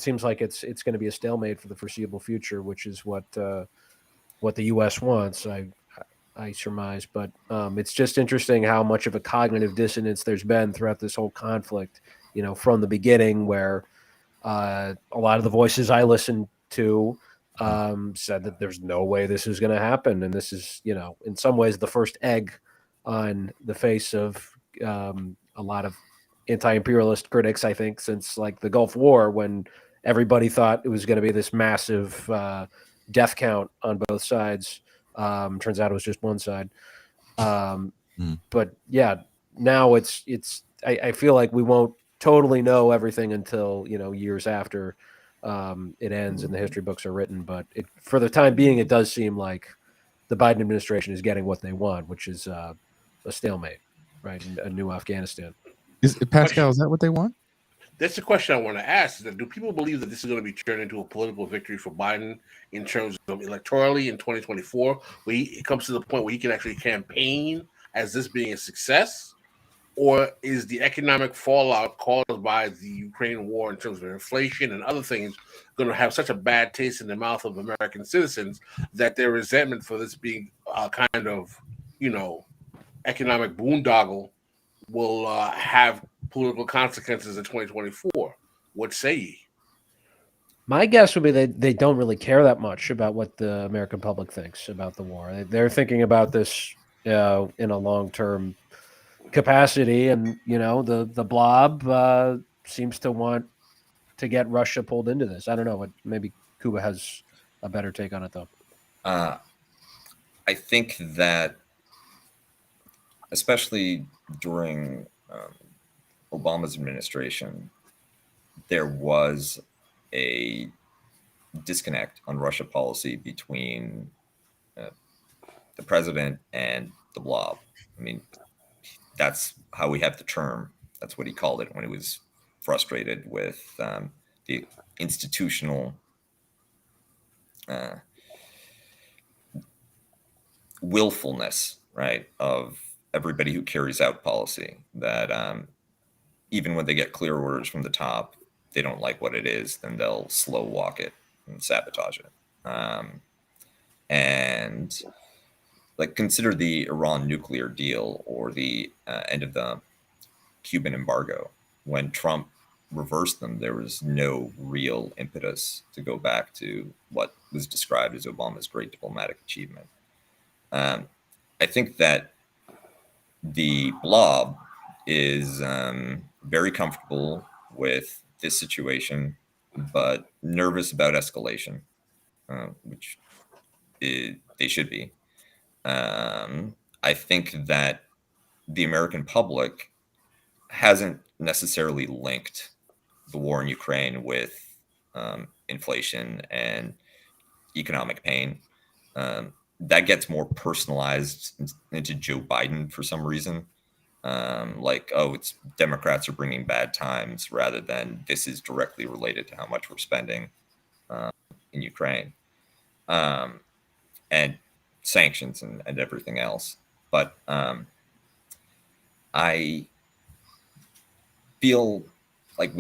Speaker 5: seems like it's going to be a stalemate for the foreseeable future, which is what the U.S. wants. I surmise, but it's just interesting how much of a cognitive dissonance there's been throughout this whole conflict. From the beginning, where a lot of the voices I listened to said that there's no way this is going to happen, and this is, in some ways, the first egg on the face of a lot of anti-imperialist critics, I think, since like the Gulf War, when everybody thought it was going to be this massive death count on both sides. Turns out it was just one side. But yeah, now I feel like we won't totally know everything until, years after it ends and the history books are written. But for the time being, it does seem like the Biden administration is getting what they want, which is a stalemate, right? A new Afghanistan.
Speaker 2: Pascal, is that what they want?
Speaker 3: That's the question I want to ask. Is that, do people believe that this is going to be turned into a political victory for Biden in terms of electorally in 2024, where it comes to the point where he can actually campaign as this being a success? Or is the economic fallout caused by the Ukraine war in terms of inflation and other things going to have such a bad taste in the mouth of American citizens that their resentment for this being a kind of, economic boondoggle will have political consequences in 2024? What say ye?
Speaker 5: My guess would be that they don't really care that much about what the American public thinks about the war. They're thinking about this in a long-term capacity, and the blob seems to want to get Russia pulled into this. I don't know. Maybe Cuba has a better take on it, though.
Speaker 4: I think that, especially during Obama's administration, there was a disconnect on Russia policy between the president and the blob. I mean, that's how we have the term. That's what he called it when he was frustrated with the institutional willfulness, right, of everybody who carries out policy, that even when they get clear orders from the top, they don't like what it is, then they'll slow walk it and sabotage it. And like, consider the Iran nuclear deal or the end of the Cuban embargo. When Trump reversed them, there was no real impetus to go back to what was described as Obama's great diplomatic achievement. I think that the blob is very comfortable with this situation, but nervous about escalation, which they should be. I think that the American public hasn't necessarily linked the war in Ukraine with inflation and economic pain. That gets more personalized into Joe Biden for some reason. Like, oh, it's Democrats are bringing bad times, rather than this is directly related to how much we're spending in Ukraine, and sanctions and everything else. But I feel like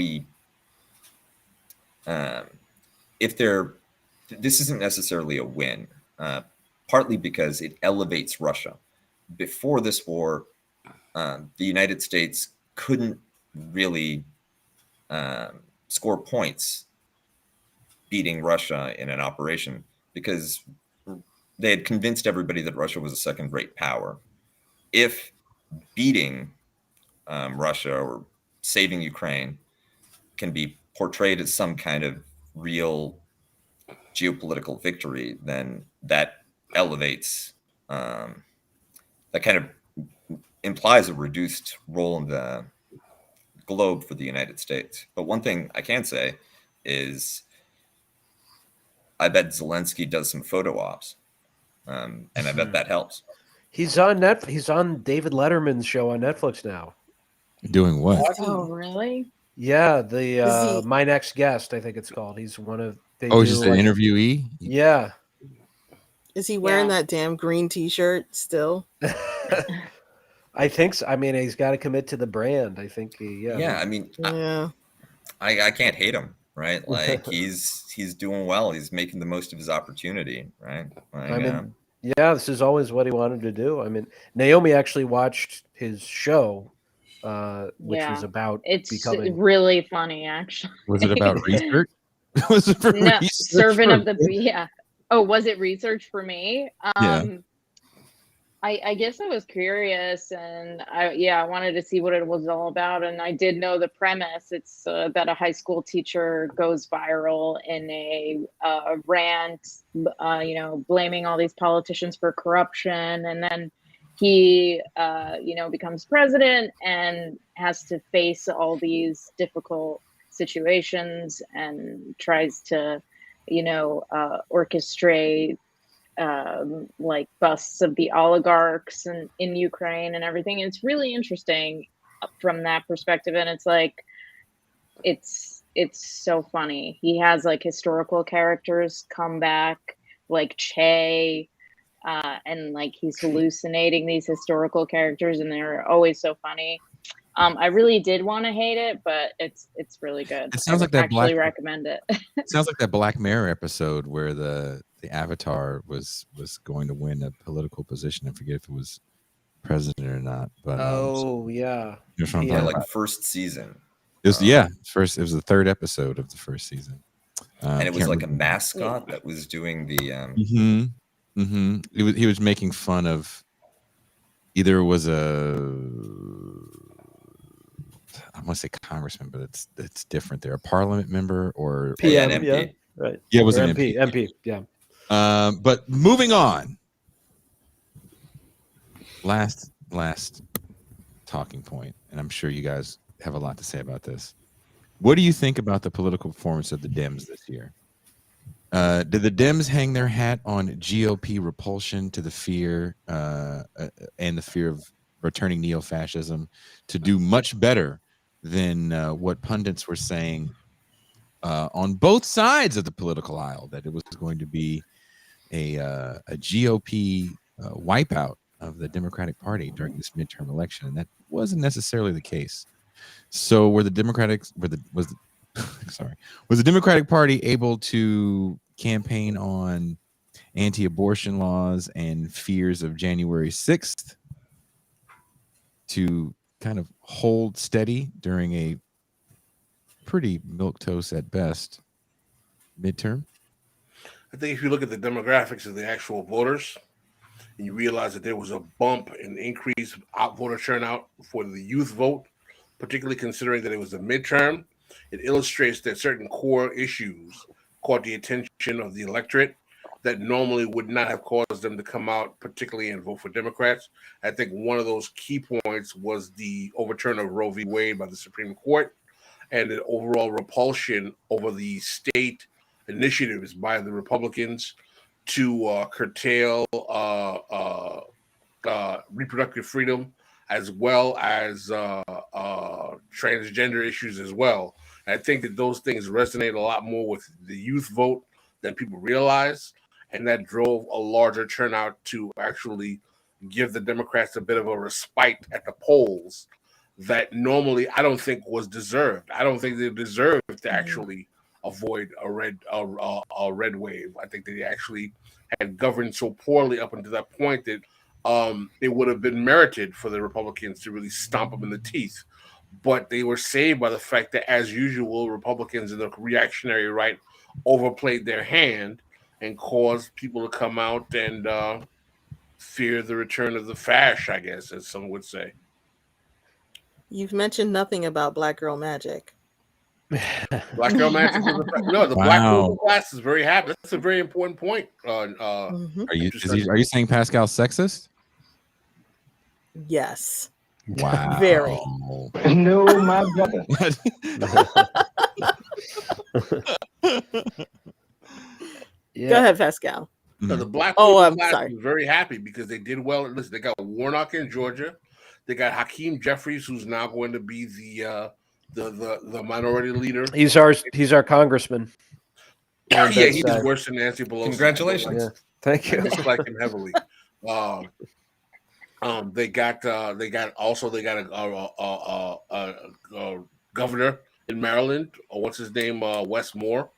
Speaker 4: this isn't necessarily a win, partly because it elevates Russia. Before this war, the United States couldn't really score points beating Russia in an operation because they had convinced everybody that Russia was a second-rate power. If beating Russia or saving Ukraine can be portrayed as some kind of real geopolitical victory, then that elevates, that kind of implies a reduced role in the globe for the United States. But one thing I can say is I bet Zelensky does some photo ops, and I bet that helps.
Speaker 5: He's on David Letterman's show on Netflix now.
Speaker 2: Doing what?
Speaker 6: Oh, really?
Speaker 5: Yeah,
Speaker 1: Is he
Speaker 5: My Next Guest, I think it's called. He's one of they
Speaker 2: Oh,
Speaker 5: do
Speaker 2: he's just an
Speaker 5: like
Speaker 2: interviewee.
Speaker 5: yeah.
Speaker 1: is he wearing
Speaker 6: Yeah.
Speaker 1: that damn green T-shirt still?
Speaker 5: I think so. I mean, he's got to commit to the brand. I think
Speaker 4: Yeah, I mean,
Speaker 1: Yeah.
Speaker 4: I can't hate him, right? Like he's doing well. He's making the most of his opportunity, right? Like,
Speaker 5: I mean, yeah, this is always what he wanted to do. I mean, Naomi actually watched his show, which was
Speaker 6: Yeah.
Speaker 5: about
Speaker 6: It's
Speaker 5: becoming. really
Speaker 6: really funny, actually.
Speaker 2: Was it about research? Was it for
Speaker 6: No,
Speaker 2: research?
Speaker 6: servant
Speaker 2: for-
Speaker 6: of the yeah. Oh, was it research for me?
Speaker 2: Yeah.
Speaker 6: I guess I was curious, and I wanted to see what it was all about, and I did know the premise. It's that a high school teacher goes viral in a rant, blaming all these politicians for corruption, and then he becomes president and has to face all these difficult situations and tries to orchestrate like busts of the oligarchs in Ukraine and everything. It's really interesting from that perspective, and it's like it's so funny. He has like historical characters come back, like Che, and like he's hallucinating these historical characters, and they're always so funny. I really did want to hate it, but it's really good.
Speaker 2: It sounds
Speaker 6: I
Speaker 2: like that
Speaker 6: actually recommend it.
Speaker 2: It sounds like that Black Mirror episode where the avatar was going to win a political position. I forget if it was president or not. But
Speaker 5: Oh yeah,
Speaker 2: you know what I'm
Speaker 5: Yeah,
Speaker 2: talking
Speaker 4: like
Speaker 2: about?
Speaker 4: first season.
Speaker 2: It was first. It was the third episode of the first season,
Speaker 4: And it was
Speaker 2: can't
Speaker 4: like a
Speaker 2: remember.
Speaker 4: mascot that was doing the
Speaker 2: He was making fun of either it was a, I want to say congressman, but it's different. They're a parliament member or
Speaker 5: PM,
Speaker 4: an MP.
Speaker 5: yeah, right.
Speaker 2: Yeah, it was
Speaker 5: Or
Speaker 2: an
Speaker 5: MP, MP, yeah.
Speaker 2: But moving on. Last talking point, and I'm sure you guys have a lot to say about this. What do you think about the political performance of the Dems this year? Did the Dems hang their hat on GOP repulsion to the fear and the fear of returning neo-fascism to do much better than what pundits were saying on both sides of the political aisle, that it was going to be a GOP wipeout of the Democratic Party during this midterm election, and that wasn't necessarily the case. So was the Democratic Party able to campaign on anti-abortion laws and fears of January 6th to kind of hold steady during a pretty milquetoast at best midterm?
Speaker 3: I think if you look at the demographics of the actual voters, and you realize that there was a bump in increased voter turnout for the youth vote, particularly considering that it was a midterm, it illustrates that certain core issues caught the attention of the electorate that normally would not have caused them to come out, particularly and vote for Democrats. I think one of those key points was the overturn of Roe v. Wade by the Supreme Court and an overall repulsion over the state initiatives by the Republicans to curtail reproductive freedom, as well as transgender issues as well. And I think that those things resonate a lot more with the youth vote than people realize, and that drove a larger turnout to actually give the Democrats a bit of a respite at the polls that normally I don't think was deserved. I don't think they deserved to actually avoid a red wave. I think they actually had governed so poorly up until that point that it would have been merited for the Republicans to really stomp them in the teeth. But they were saved by the fact that, as usual, Republicans and the reactionary right overplayed their hand and caused people to come out and fear the return of the fash, I guess, as some would say.
Speaker 1: You've mentioned nothing about Black Girl Magic.
Speaker 3: Black Girl Magic. No, the Black political class is very happy. That's a very important point.
Speaker 2: Are you saying Pascal's sexist?
Speaker 1: Yes.
Speaker 2: Wow.
Speaker 1: Very.
Speaker 8: No, my brother.
Speaker 1: Go ahead, Pascal.
Speaker 3: So the Black
Speaker 1: I'm
Speaker 3: class
Speaker 1: sorry.
Speaker 3: was very happy because they did well. Listen, they got Warnock in Georgia. They got Hakeem Jeffries, who's now going to be the minority leader.
Speaker 5: He's our congressman.
Speaker 3: Yeah, he's worse than Nancy Pelosi.
Speaker 4: Congratulations.
Speaker 5: Yeah, thank
Speaker 3: I
Speaker 5: you.
Speaker 3: dislike him heavily. They got a governor in Maryland. What's his name? Wes Moore.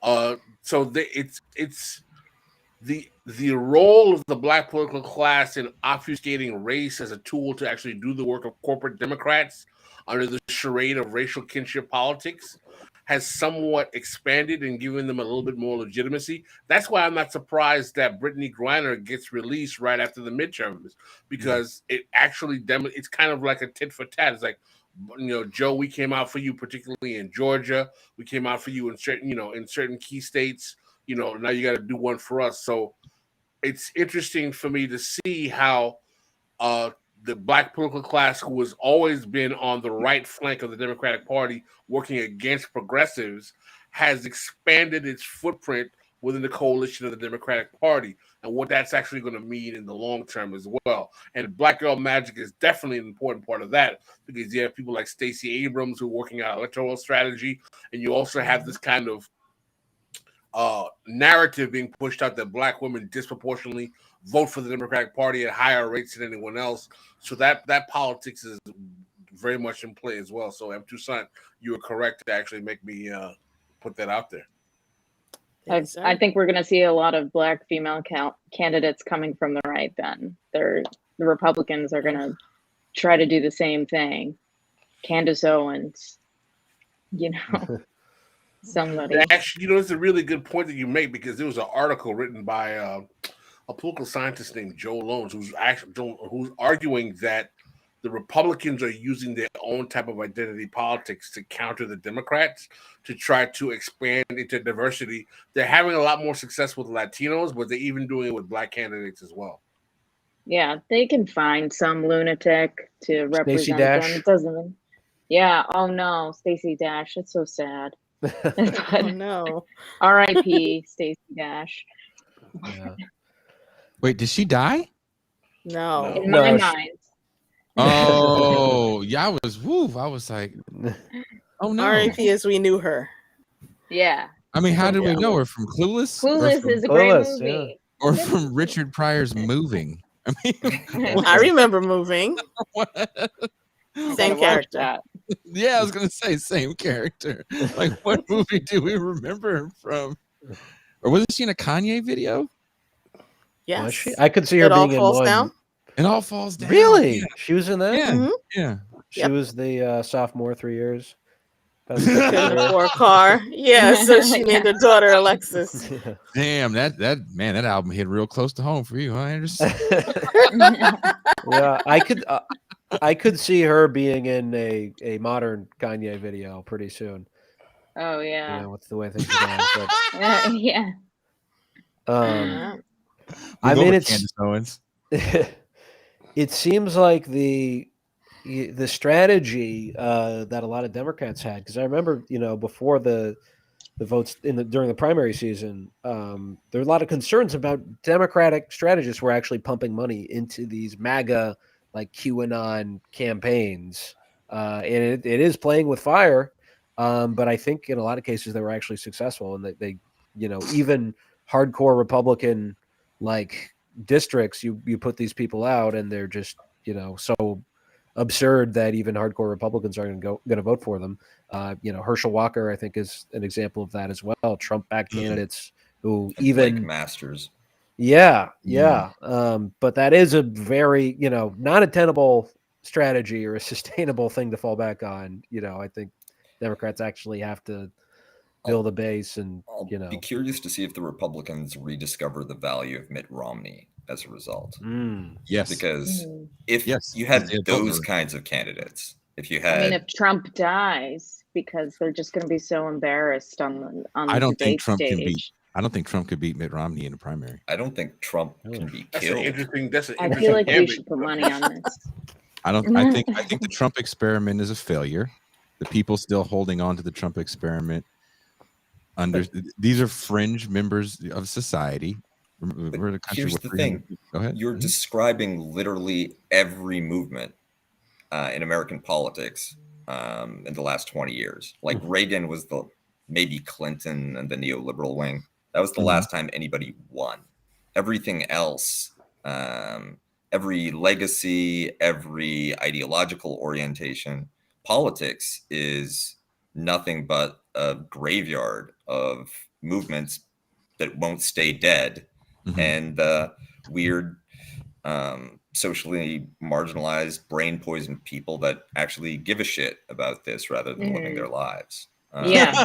Speaker 3: So it's the role of the black political class in obfuscating race as a tool to actually do the work of corporate Democrats under the charade of racial kinship politics has somewhat expanded and given them a little bit more legitimacy. That's why I'm not surprised that Brittany Griner gets released right after the midterms, because it actually it's kind of like a tit for tat. It's like, Joe, we came out for you, particularly in Georgia. We came out for you in certain key states. Now you got to do one for us. So it's interesting for me to see how the black political class, who has always been on the right flank of the Democratic Party, working against progressives, has expanded its footprint within the coalition of the Democratic Party, and what that's actually going to mean in the long term as well. And Black Girl Magic is definitely an important part of that, because you have people like Stacey Abrams who are working out electoral strategy, and you also have this kind of narrative being pushed out that black women disproportionately vote for the Democratic Party at higher rates than anyone else. So that politics is very much in play as well. So M. Toussaint, you were correct to actually make me put that out there.
Speaker 6: I think we're going to see a lot of black female candidates coming from the right then. The Republicans are going to try to do the same thing. Candace Owens, somebody.
Speaker 3: Actually, it's a really good point that you make, because there was an article written by a political scientist named Joe Lones, who's arguing that the Republicans are using their own type of identity politics to counter the Democrats, to try to expand into diversity. They're having a lot more success with Latinos, but they're even doing it with black candidates as well.
Speaker 6: Yeah, they can find some lunatic to represent them. It doesn't. Yeah. Oh no, Stacey Dash. It's so sad.
Speaker 1: Oh no.
Speaker 6: R.I.P. Stacey Dash.
Speaker 5: Yeah.
Speaker 2: Wait, did she die?
Speaker 1: No.
Speaker 6: In my mind.
Speaker 2: Oh, yeah, I was like, oh no.
Speaker 1: R.I.P. as we knew her.
Speaker 6: Yeah.
Speaker 2: I mean, how did we know her? From Clueless?
Speaker 6: Clueless is a great movie.
Speaker 5: Yeah.
Speaker 2: Or from Richard Pryor's Moving? I mean,
Speaker 1: I remember Moving. Same character.
Speaker 6: That.
Speaker 2: Yeah, I was gonna say same character. Like, what movie do we remember her from? Or wasn't she in a Kanye video?
Speaker 1: Yes.
Speaker 5: Was she? I could see her
Speaker 1: It All
Speaker 5: being in
Speaker 1: Falls
Speaker 5: one.
Speaker 1: Down?
Speaker 2: It All Falls Down.
Speaker 5: Really?
Speaker 2: Yeah.
Speaker 5: She was in that?
Speaker 2: Yeah.
Speaker 1: Mhm.
Speaker 2: Yeah.
Speaker 5: She
Speaker 1: Yep.
Speaker 5: was the sophomore 3 years.
Speaker 1: Couldn't afford a car. Yeah, so she named her daughter Alexis.
Speaker 2: Damn, that album hit real close to home for you, huh, Anderson?
Speaker 5: Yeah, I could see her being in a modern Kanye video pretty soon.
Speaker 6: Oh yeah.
Speaker 5: With the way things are going.
Speaker 6: Yeah.
Speaker 5: I mean, it's
Speaker 2: Candace Owens.
Speaker 5: it seems like the strategy that a lot of Democrats had, because I remember, before the votes during the primary season, there were a lot of concerns about Democratic strategists were actually pumping money into these MAGA like QAnon campaigns, and it is playing with fire. But I think in a lot of cases they were actually successful, and they even hardcore Republican like districts, you put these people out and they're just so absurd that even hardcore Republicans are going to vote for them. Herschel Walker, I think, is an example of that as well. Trump-backed candidates who even
Speaker 4: Blake Masters.
Speaker 5: Yeah. But that is a very not a tenable strategy or a sustainable thing to fall back on. I think Democrats actually have to build a base, and
Speaker 4: I'll be curious to see if the Republicans rediscover the value of Mitt Romney as a result.
Speaker 2: Yes,
Speaker 4: because if you had those kinds of candidates, if
Speaker 6: if Trump dies, because they're just going to be so embarrassed on the
Speaker 2: I don't think Trump
Speaker 6: stage.
Speaker 2: can beat. I don't think Trump could beat Mitt Romney in the primary.
Speaker 4: I don't think Trump can be killed.
Speaker 6: I feel like we should put money on this.
Speaker 2: I think the Trump experiment is a failure. The people still holding on to the Trump experiment these are fringe members of society. We're the country.
Speaker 4: Here's the thing.
Speaker 2: Go ahead.
Speaker 4: You're describing literally every movement in American politics in the last 20 years. Like Reagan was maybe Clinton and the neoliberal wing. That was the last time anybody won. Everything else, every legacy, every ideological orientation, politics is nothing but a graveyard of movements that won't stay dead, and weird, socially marginalized, brain poisoned people that actually give a shit about this rather than living their lives.
Speaker 6: Yeah,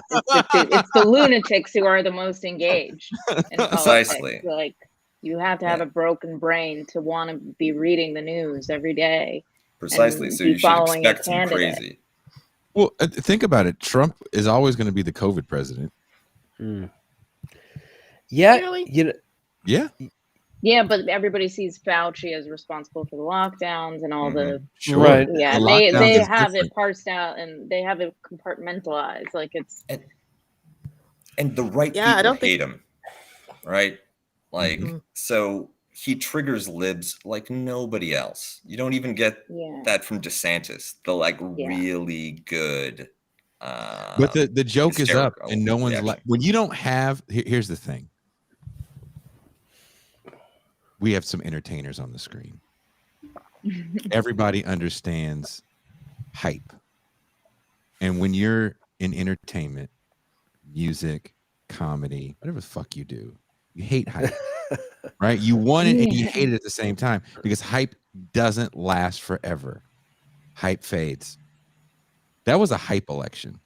Speaker 6: it's the lunatics who are the most engaged in
Speaker 4: Precisely.
Speaker 6: politics. Like, you have to have a broken brain to want to be reading the news every day.
Speaker 4: Precisely. So you should expect some crazy.
Speaker 2: Well, think about it. Trump is always going to be the COVID president.
Speaker 5: Yeah,
Speaker 1: Really?
Speaker 2: Yeah.
Speaker 6: Yeah, but everybody sees Fauci as responsible for the lockdowns and all the
Speaker 2: Sure.
Speaker 5: Right.
Speaker 6: Yeah,
Speaker 2: The
Speaker 6: they
Speaker 2: lockdown is
Speaker 6: have
Speaker 2: different.
Speaker 6: it parsed out and they have it compartmentalized. Like it's
Speaker 4: And the right
Speaker 1: Yeah, I
Speaker 4: people
Speaker 1: don't think-
Speaker 4: hate him, right? Like, so he triggers libs like nobody else. You don't even get that from DeSantis, the really good.
Speaker 2: But the joke is up, and no one's when you don't have. Here's the thing. We have some entertainers on the screen. Everybody understands hype. And when you're in entertainment, music, comedy, whatever the fuck you do, you hate hype. Right? You want it and you hate it at the same time because hype doesn't last forever. Hype fades. That was a hype election.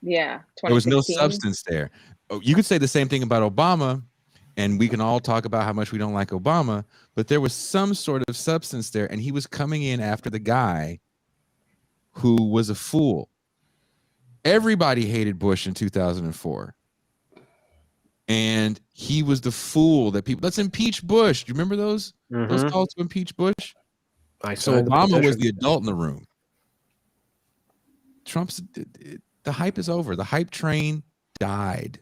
Speaker 6: Yeah.
Speaker 2: There was no substance there. You could say the same thing about Obama, and we can all talk about how much we don't like Obama, but there was some sort of substance there, and he was coming in after the guy who was a fool. Everybody hated Bush in 2004. And he was the fool that people, let's impeach Bush. Do you remember those calls to impeach Bush? So Obama was the adult in the room. The hype is over. The hype train died.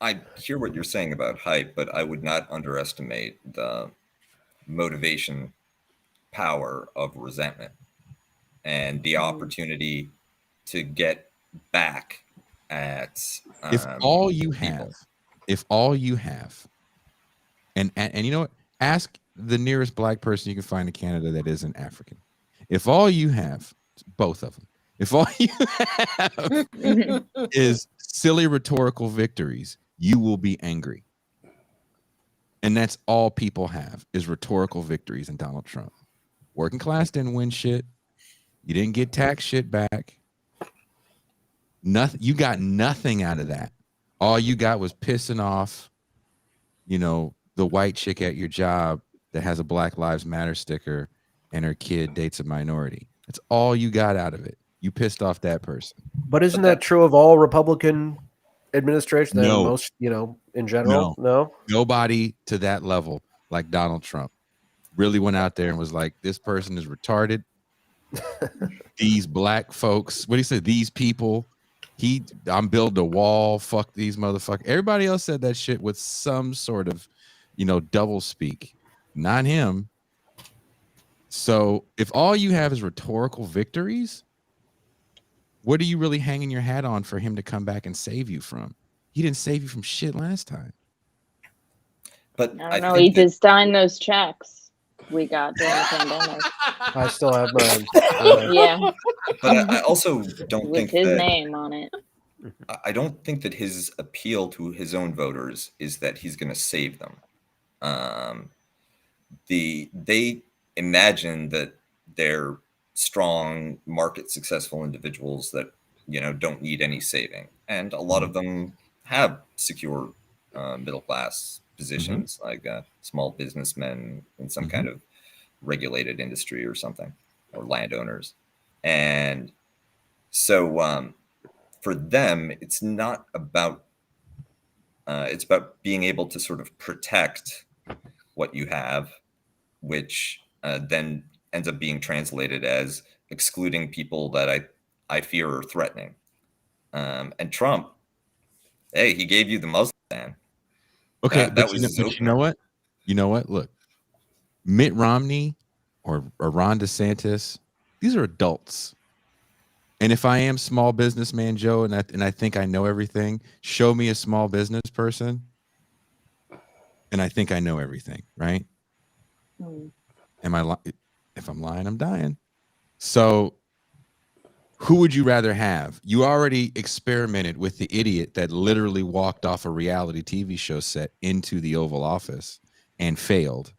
Speaker 4: I hear what you're saying about hype, but I would not underestimate the motivation power of resentment and the opportunity to get back at
Speaker 2: if all you have, and you know what, ask the nearest black person you can find in Canada that isn't African. If all you have, both of them, if all you have is silly rhetorical victories, you will be angry. And that's all people have is rhetorical victories in Donald Trump. Working class didn't win shit. You didn't get tax shit back. Nothing. You got nothing out of that. All you got was pissing off, the white chick at your job that has a Black Lives Matter sticker and her kid dates a minority. That's all you got out of it. You pissed off that person.
Speaker 5: But isn't that true of all Republican administrations?
Speaker 2: No.
Speaker 5: Most, in general? No.
Speaker 2: Nobody to that level like Donald Trump really went out there and was like, this person is retarded. These black folks, what do you say? These people, I'm building a wall. Fuck these motherfuckers. Everybody else said that shit with some sort of, double speak. Not him. So if all you have is rhetorical victories, what are you really hanging your hat on for him to come back and save you from? He didn't save you from shit last time.
Speaker 4: But
Speaker 6: I don't know. He designed those checks we got during the pandemic.
Speaker 5: I still have mine.
Speaker 6: Yeah.
Speaker 4: But I also don't think
Speaker 6: with his
Speaker 4: that,
Speaker 6: name on it.
Speaker 4: I don't think that his appeal to his own voters is that he's going to save them. They imagine that they're strong, market successful individuals that don't need any saving, and a lot of them have secure middle class positions, like small businessmen in some kind of regulated industry or something, or landowners. And so for them, it's not about it's about being able to sort of protect what you have, which then ends up being translated as excluding people that I fear are threatening. And Trump, hey, he gave you the Muslim ban.
Speaker 2: Okay,
Speaker 4: that was
Speaker 2: but you know what? Look, Mitt Romney or Ron DeSantis, these are adults. And if I am small businessman Joe, and I think I know everything, show me a small business person, and I think I know everything, right? Am I? If I'm lying, I'm dying. So, who would you rather have? You already experimented with the idiot that literally walked off a reality TV show set into the Oval Office and failed.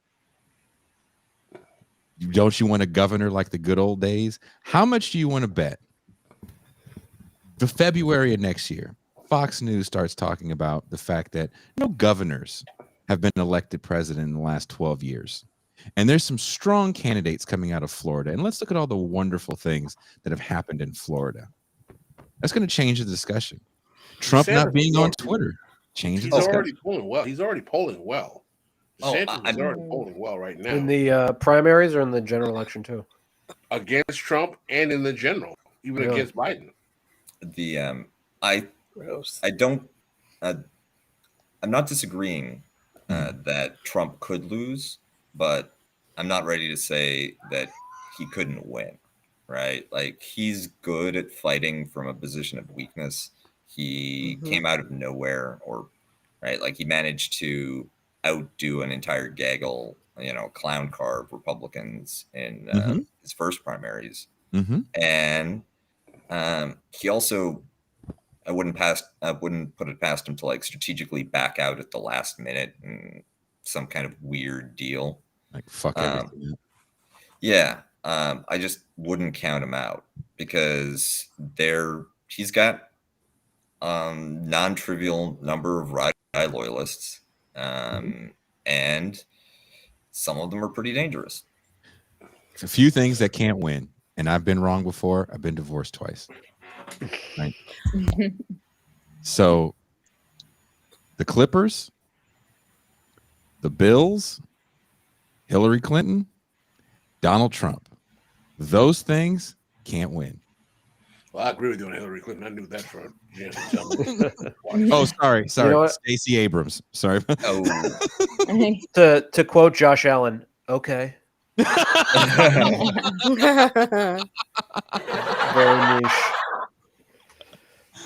Speaker 2: Don't you want a governor like the good old days? How much do you want to bet? The February of next year, Fox News starts talking about the fact that no governors have been elected president in the last 12 years. And there's some strong candidates coming out of Florida. And let's look at all the wonderful things that have happened in Florida. That's going to change the discussion. Trump not being on Twitter changes the discussion.
Speaker 3: Already polling well. He's already polling well. DeSantis is already polling well right now.
Speaker 5: In the primaries or in the general election too?
Speaker 3: Against Trump and in the general, even against Biden.
Speaker 4: I don't. I'm not disagreeing that Trump could lose, but I'm not ready to say that he couldn't win. Right? Like, he's good at fighting from a position of weakness. He came out of nowhere, or right, like he managed to outdo an entire gaggle, clown car of Republicans in his first primaries, and he also. I wouldn't put it past him to like strategically back out at the last minute and some kind of weird deal.
Speaker 2: Like fuck everything.
Speaker 4: Yeah. I just wouldn't count him out because he's got non-trivial number of ride loyalists. And some of them are pretty dangerous.
Speaker 2: It's a few things that can't win. And I've been wrong before. I've been divorced twice. Right. So the Clippers, the Bills, Hillary Clinton, Donald Trump, those things can't win.
Speaker 3: Well, I agree with you on Hillary Clinton. I knew that for
Speaker 2: Oh, sorry. Stacey Abrams. Sorry.
Speaker 5: To quote Josh Allen, okay.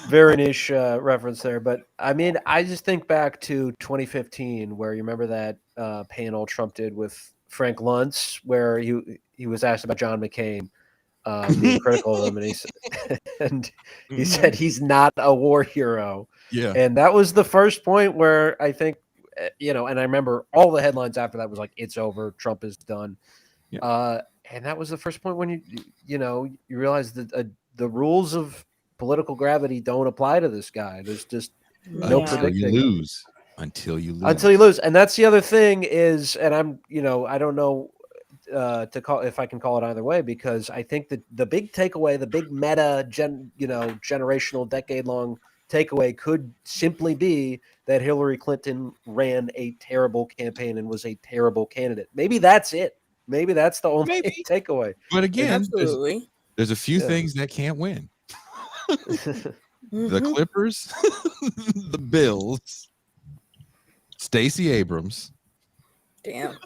Speaker 5: Very niche reference there. But I mean, I just think back to 2015, where you remember that panel Trump did with Frank Luntz, where he was asked about John McCain being critical of him, and he said he's not a war hero.
Speaker 2: Yeah.
Speaker 5: And that was the first point where I think, and I remember all the headlines after that was like, it's over, Trump is done. Yeah. And that was the first point when you realize that the rules of political gravity don't apply to this guy. There's just no predicting.
Speaker 2: Until you lose.
Speaker 5: And that's the other thing is, and I'm, I don't know if I can call it either way, because I think that the big takeaway, the big meta generational decade-long takeaway could simply be that Hillary Clinton ran a terrible campaign and was a terrible candidate. Maybe that's it. Maybe that's the only takeaway.
Speaker 2: But again,
Speaker 1: absolutely,
Speaker 2: there's a few things that can't win. The Clippers, the Bills, Stacey Abrams.
Speaker 1: Damn.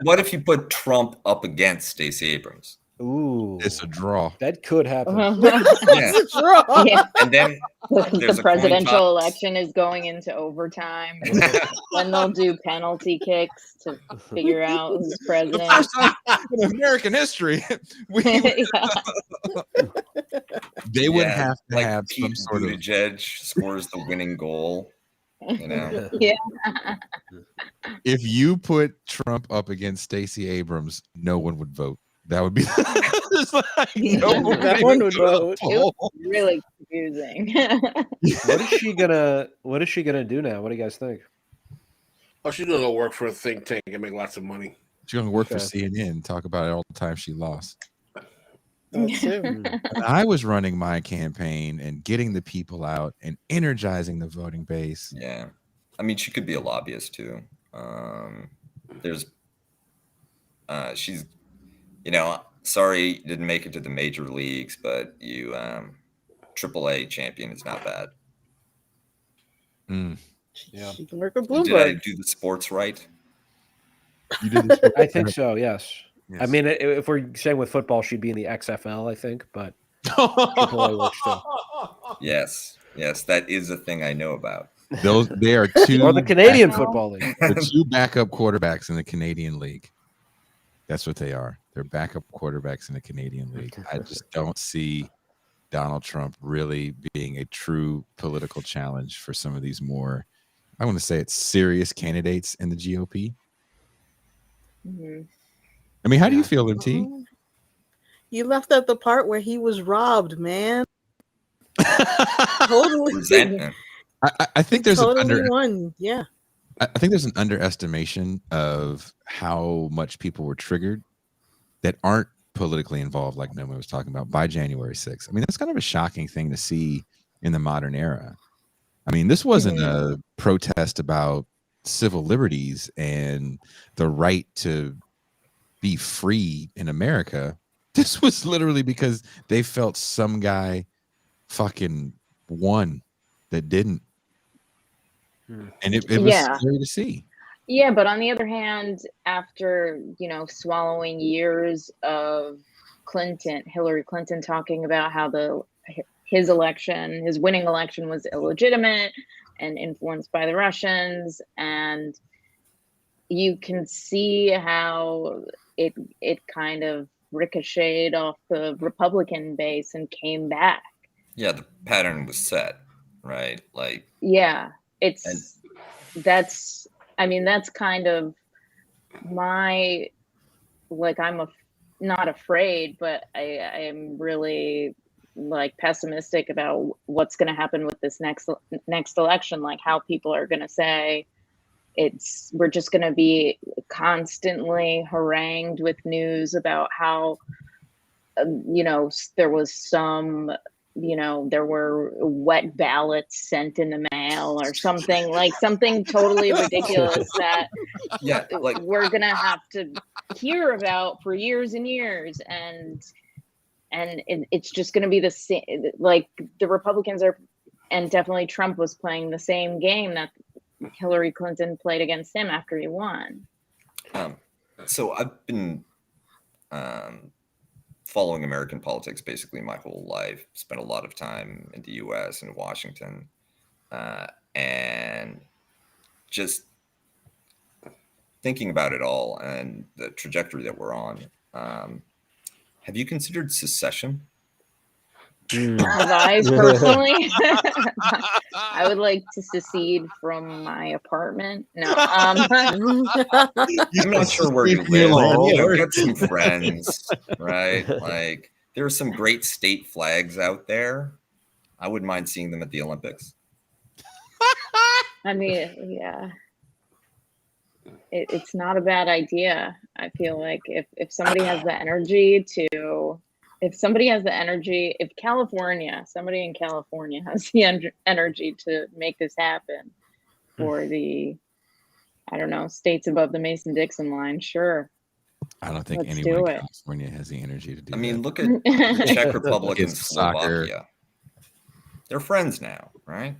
Speaker 4: What if you put Trump up against Stacey Abrams?
Speaker 5: Ooh,
Speaker 2: it's a draw.
Speaker 5: That could happen.
Speaker 1: It's a draw.
Speaker 6: Yeah.
Speaker 4: And then
Speaker 6: the presidential election is going into overtime. Then they'll do penalty kicks to figure out who's president.
Speaker 2: The first time in American history, they would have to have some sort of
Speaker 4: Buttigieg scores the winning goal.
Speaker 6: Yeah.
Speaker 2: If you put Trump up against Stacey Abrams, no one would vote. That would be
Speaker 1: no one would vote.
Speaker 6: It was really confusing.
Speaker 5: What is she gonna do now? What do you guys think?
Speaker 3: Oh, she's gonna go work for a think tank and make lots of money.
Speaker 2: She's gonna work for CNN and talk about it all the time she lost.
Speaker 1: When
Speaker 2: I was running my campaign and getting the people out and energizing the voting base.
Speaker 4: Yeah. I mean, she could be a lobbyist too. She's, sorry you didn't make it to the major leagues, but you AAA champion is not bad.
Speaker 1: She can work with Bloomberg.
Speaker 4: Did I do the sports right?
Speaker 2: You did this.
Speaker 5: I think so. Yes.
Speaker 2: Yes.
Speaker 5: I mean, if we're saying with football, she'd be in the XFL, I think, but AAA works too.
Speaker 4: Yes, that is a thing I know about.
Speaker 2: They are two
Speaker 5: Or the Canadian Football League.
Speaker 2: the two backup quarterbacks in the Canadian League. That's what they are. They're backup quarterbacks in the Canadian League. I just don't see Donald Trump really being a true political challenge for some of these more, I want to say it's serious candidates in the GOP.
Speaker 6: Mhm.
Speaker 2: I mean, how do you feel, MT?
Speaker 1: You left out the part where he was robbed, man. Totally.
Speaker 4: Resentment.
Speaker 2: I think there's
Speaker 1: Totally won. Yeah.
Speaker 2: I think there's an underestimation of how much people were triggered that aren't politically involved, like Noah was talking about, by January 6th. I mean, that's kind of a shocking thing to see in the modern era. I mean, this wasn't a protest about civil liberties and the right to be free in America. This was literally because they felt some guy fucking won that didn't. And it was scary to see.
Speaker 6: Yeah, but on the other hand, after, swallowing years of Hillary Clinton talking about how his winning election was illegitimate and influenced by the Russians, and you can see how it kind of ricocheted off the Republican base and came back.
Speaker 4: Yeah, the pattern was set, right? Like,
Speaker 6: yeah, that's kind of my, like, not afraid, but I am really like pessimistic about what's going to happen with this next election, like how people are going to say we're just going to be constantly harangued with news about how, there was some, there were wet ballots sent in the mail or something, like something totally ridiculous that we're going to have to hear about for years and years. And it's just going to be the same, like the Republicans are, and definitely Trump was playing the same game that Hillary Clinton played against him after he won.
Speaker 4: So I've been following American politics basically my whole life. Spent a lot of time in the U.S. and Washington, and just thinking about it all and the trajectory that we're on. Have you considered secession?
Speaker 6: Have I personally? I would like to secede from my apartment. No,
Speaker 4: I'm not sure where you live. Get some friends, right? Like, there are some great state flags out there. I wouldn't mind seeing them at the Olympics.
Speaker 6: I mean, yeah, it's not a bad idea. I feel like if somebody has the energy to. If somebody in California has the energy to make this happen for the, I don't know, states above the Mason-Dixon line, sure.
Speaker 2: I don't think anyone in California has the energy to do that.
Speaker 4: I mean, look at the Czech Republic and Slovakia. They're friends now, right?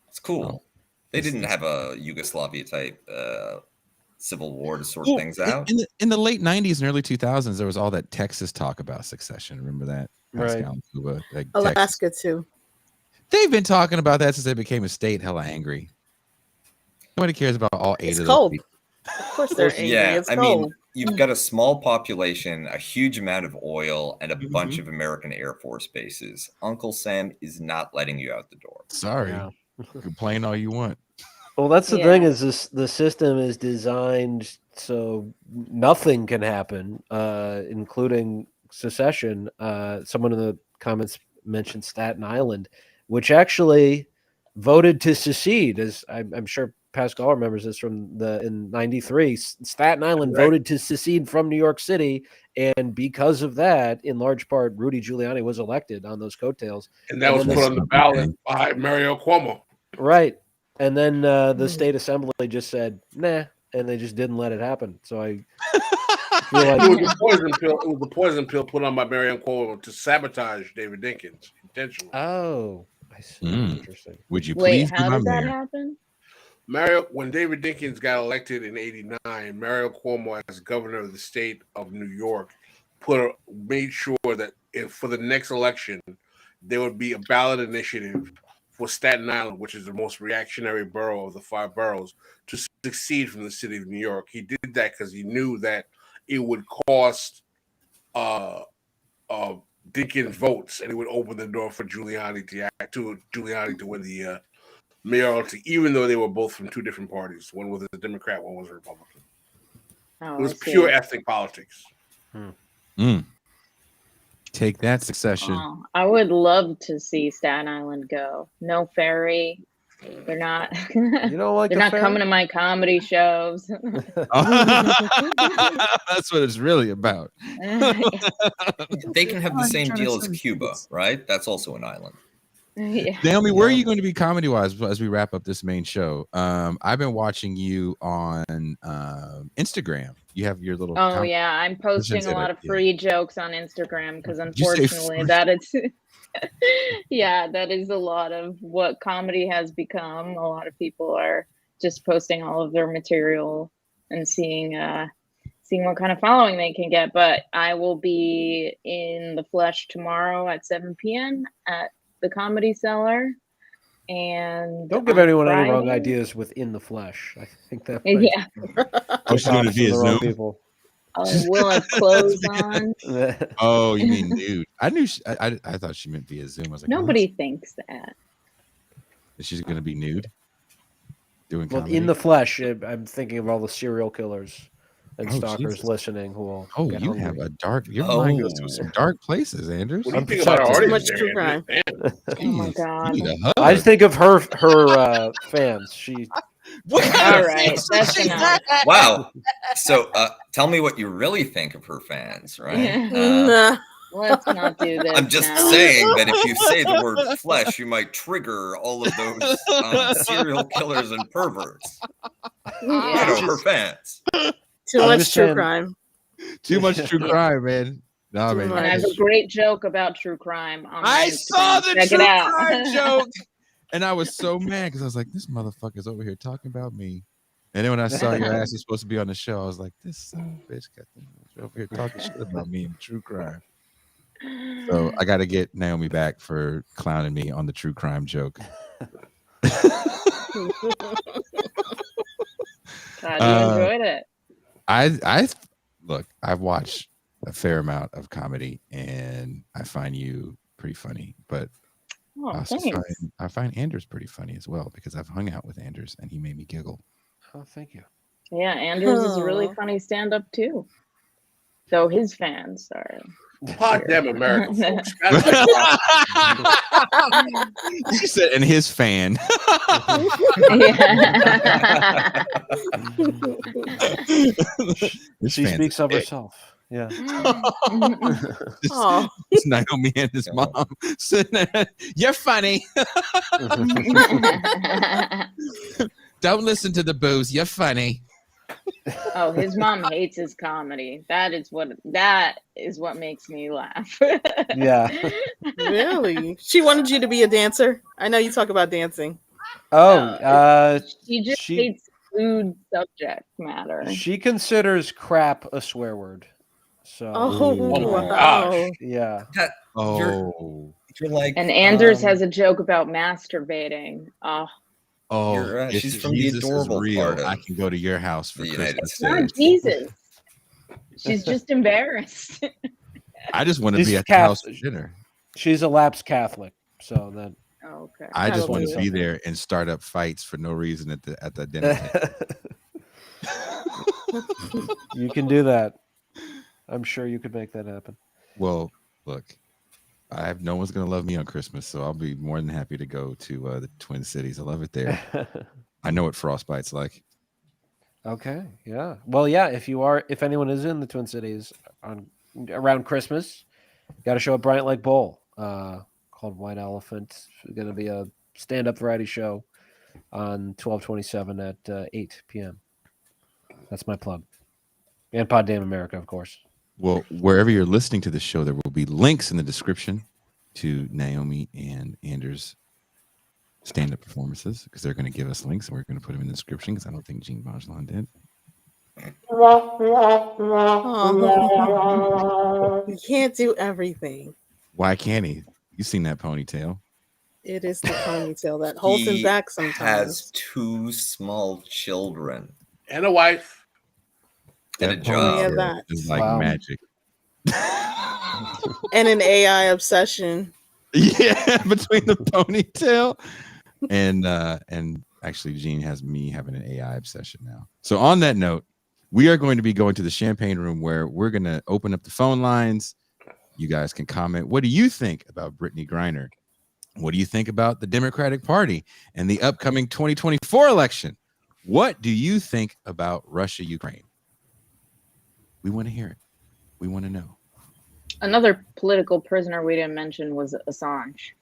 Speaker 4: It's cool. They didn't have a Yugoslavia type civil war to sort things out.
Speaker 2: In the late 90s and early 2000s, there was all that Texas talk about secession. Remember that?
Speaker 5: Right.
Speaker 2: Cuba, like
Speaker 1: Alaska
Speaker 2: Texas.
Speaker 1: too.
Speaker 2: They've been talking about that since they became a state. Hella angry. Nobody cares about all eight of
Speaker 1: cold.
Speaker 2: those people.
Speaker 1: Of course they're angry.
Speaker 4: Yeah,
Speaker 1: it's cold.
Speaker 4: mean, you've got a small population, a huge amount of oil, and a bunch of American Air Force bases. Uncle Sam is not letting you out the door.
Speaker 2: Sorry.
Speaker 5: Yeah.
Speaker 2: Complain all you want.
Speaker 5: Well, that's the thing is the system is designed so nothing can happen, including secession. Someone in the comments mentioned Staten Island, which actually voted to secede, as I'm sure Pascal remembers this from in '93. Staten Island voted to secede from New York City, and because of that, in large part, Rudy Giuliani was elected on those coattails.
Speaker 3: And that was put on the ballot by Mario Cuomo.
Speaker 5: Right. And then the state assembly just said, nah, and they just didn't let it happen. So I feel like
Speaker 3: it was the poison pill put on by Mario Cuomo to sabotage David Dinkins intentionally.
Speaker 5: Oh, I see. Interesting.
Speaker 2: Would you
Speaker 6: Wait,
Speaker 2: please
Speaker 6: how did that happen?
Speaker 3: when David Dinkins got elected in '89, Mario Cuomo, as governor of the state of New York, made sure that for the next election there would be a ballot initiative for Staten Island, which is the most reactionary borough of the 5 boroughs, to succeed from the city of New York. He did that because he knew that it would cost Dinkins votes, and it would open the door for Giuliani to win the mayoralty, even though they were both from 2 different parties. One was a Democrat, one was a Republican.
Speaker 6: Oh,
Speaker 3: It was
Speaker 6: I see.
Speaker 3: pure ethnic politics.
Speaker 2: Take that, Secession.
Speaker 6: Oh, I would love to see Staten Island go. No ferry. They're not.
Speaker 5: You don't like
Speaker 6: They're
Speaker 5: the
Speaker 6: not
Speaker 5: ferry?
Speaker 6: coming to my comedy shows.
Speaker 2: That's what it's really about.
Speaker 4: They can have the same deal as Cuba, right? That's also an island.
Speaker 6: Yeah.
Speaker 2: Naomi, where are you going to be comedy-wise as we wrap up this main show? I've been watching you on Instagram. You have your little.
Speaker 6: Oh yeah, I'm posting a lot of free jokes on Instagram because unfortunately that is yeah, that is a lot of what comedy has become. A lot of people are just posting all of their material and seeing what kind of following they can get. But I will be in the flesh tomorrow at 7 p.m. at the Comedy Cellar. And
Speaker 5: don't give anyone any wrong ideas within the flesh. I think that
Speaker 6: yeah.
Speaker 2: She's going to be a Zoom.
Speaker 6: Will I clothes on?
Speaker 2: Oh, you mean nude? I knew. I thought she meant via Zoom. I was like,
Speaker 6: nobody thinks that.
Speaker 2: She's going to be nude. Doing
Speaker 5: comedy? In the flesh. I'm thinking of all the serial killers and stalkers listening who will.
Speaker 2: Oh, you have a dark. Your mind goes to some dark places, Anders.
Speaker 3: What do you think about our
Speaker 1: too much true crime.
Speaker 6: Oh my god!
Speaker 5: I just think of her fans. She.
Speaker 6: All right, that's enough.
Speaker 4: Wow. So tell me what you really think of her fans, right?
Speaker 6: Let's not do this.
Speaker 4: I'm just saying that if you say the word flesh, you might trigger all of those serial killers and perverts.
Speaker 6: Yeah.
Speaker 4: You know, her fans.
Speaker 1: Too much true crime.
Speaker 2: Too much true crime, man. No, man.
Speaker 6: And I have a great joke about true crime.
Speaker 2: I saw the true crime joke. And I was so mad because I was like, this motherfucker's over here talking about me. And then when I saw your ass is supposed to be on the show, I was like, this son of a bitch got over here talking shit about me in true crime. So I got to get Naomi back for clowning me on the true crime joke.
Speaker 6: God, you enjoyed it.
Speaker 2: I look, I've watched a fair amount of comedy and I find you pretty funny, but I find Anders pretty funny as well because I've hung out with Anders and he made me giggle.
Speaker 5: Oh, thank you.
Speaker 6: Yeah, Anders is a really funny stand-up too. So his fans are.
Speaker 3: God damn America, folks.
Speaker 2: She said, and his fan.
Speaker 5: She speaks of herself. Yeah.
Speaker 2: It's Naomi and his mom. You're funny. Don't listen to the booze. You're funny.
Speaker 6: Oh, his mom hates his comedy. That is what makes me laugh.
Speaker 5: Yeah.
Speaker 1: Really? She wanted you to be a dancer? I know you talk about dancing.
Speaker 5: Oh,
Speaker 6: she just hates food subject matter.
Speaker 5: She considers crap a swear word. So
Speaker 1: wow.
Speaker 5: Yeah.
Speaker 4: You're like,
Speaker 6: and Anders has a joke about masturbating.
Speaker 2: Oh,
Speaker 4: she's from the adorable part of
Speaker 2: I can go to your house for
Speaker 4: the United
Speaker 2: Christmas.
Speaker 4: States.
Speaker 6: Not Jesus. She's just embarrassed.
Speaker 2: I just want to be at the house for dinner.
Speaker 5: She's a lapsed Catholic, so that.
Speaker 6: Okay.
Speaker 2: I just want to be there and start up fights for no reason at the dinner table.
Speaker 5: You can do that. I'm sure you could make that happen.
Speaker 2: Well, look, no one's gonna love me on Christmas, so I'll be more than happy to go to the Twin Cities. I love it there. I know what frostbite's like.
Speaker 5: Okay, yeah. Well, yeah. If anyone is in the Twin Cities around Christmas, got to show at Bryant Lake Bowl called White Elephant. It's going to be a stand-up variety show on 12/27 at 8 p.m. That's my plug. And Pod Damn America, of course.
Speaker 2: Well, wherever you're listening to the show, there will be links in the description to Naomi and Anders' stand-up performances because they're going to give us links and we're going to put them in the description because I don't think Gene Bajlan did.
Speaker 1: Oh. You can't do everything.
Speaker 2: Why can't he? You seen that ponytail?
Speaker 1: It is the ponytail that holds him
Speaker 4: He
Speaker 1: back sometimes.
Speaker 4: has 2 small children
Speaker 3: And a wife.
Speaker 4: and a
Speaker 2: That
Speaker 4: job.
Speaker 1: Yeah,
Speaker 2: ponytail
Speaker 1: that.
Speaker 2: is like
Speaker 5: Wow.
Speaker 2: magic.
Speaker 1: And an AI obsession.
Speaker 2: Yeah, between the ponytail and actually Gene has me having an AI obsession now. So on that note, we are going to be going to the champagne room where we're going to open up the phone lines. You guys can comment. What do you think about Brittany Griner? What do you think about the Democratic Party and the upcoming 2024 election? What do you think about Russia, Ukraine? We want to hear it. We want to know.
Speaker 6: Another political prisoner we didn't mention was Assange.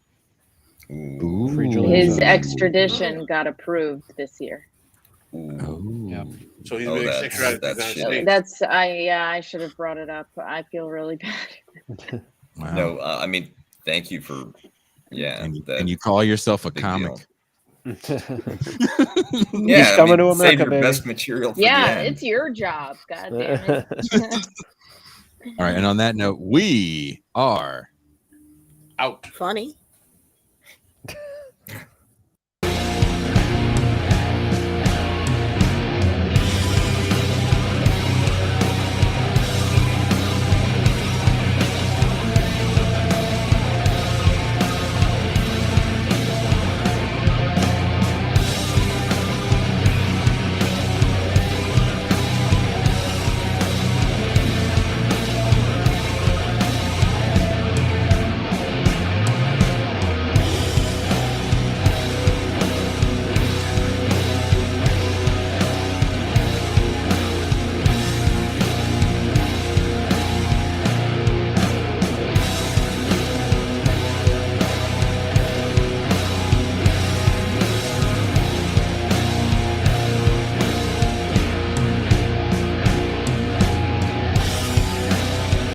Speaker 4: Ooh.
Speaker 5: Free Julian
Speaker 6: His
Speaker 5: Assange.
Speaker 6: extradition got approved this year.
Speaker 4: Ooh.
Speaker 2: Oh,
Speaker 5: Yeah.
Speaker 3: So he's
Speaker 4: Oh,
Speaker 3: been
Speaker 4: that's-
Speaker 3: extradited to the
Speaker 4: that's
Speaker 3: United
Speaker 4: shit.
Speaker 3: States.
Speaker 6: I should have brought it up. I feel really bad.
Speaker 2: wow.
Speaker 4: No, I mean, thank you for, yeah.
Speaker 2: And you call yourself a
Speaker 4: big
Speaker 2: comic.
Speaker 4: deal.
Speaker 5: He's
Speaker 4: Yeah,
Speaker 5: coming to
Speaker 4: save
Speaker 5: America,
Speaker 4: your
Speaker 5: baby.
Speaker 4: best material for
Speaker 6: Yeah,
Speaker 4: the end.
Speaker 6: it's your job. God damn it.
Speaker 2: All right. And on that note, we are
Speaker 3: Out.
Speaker 1: Funny.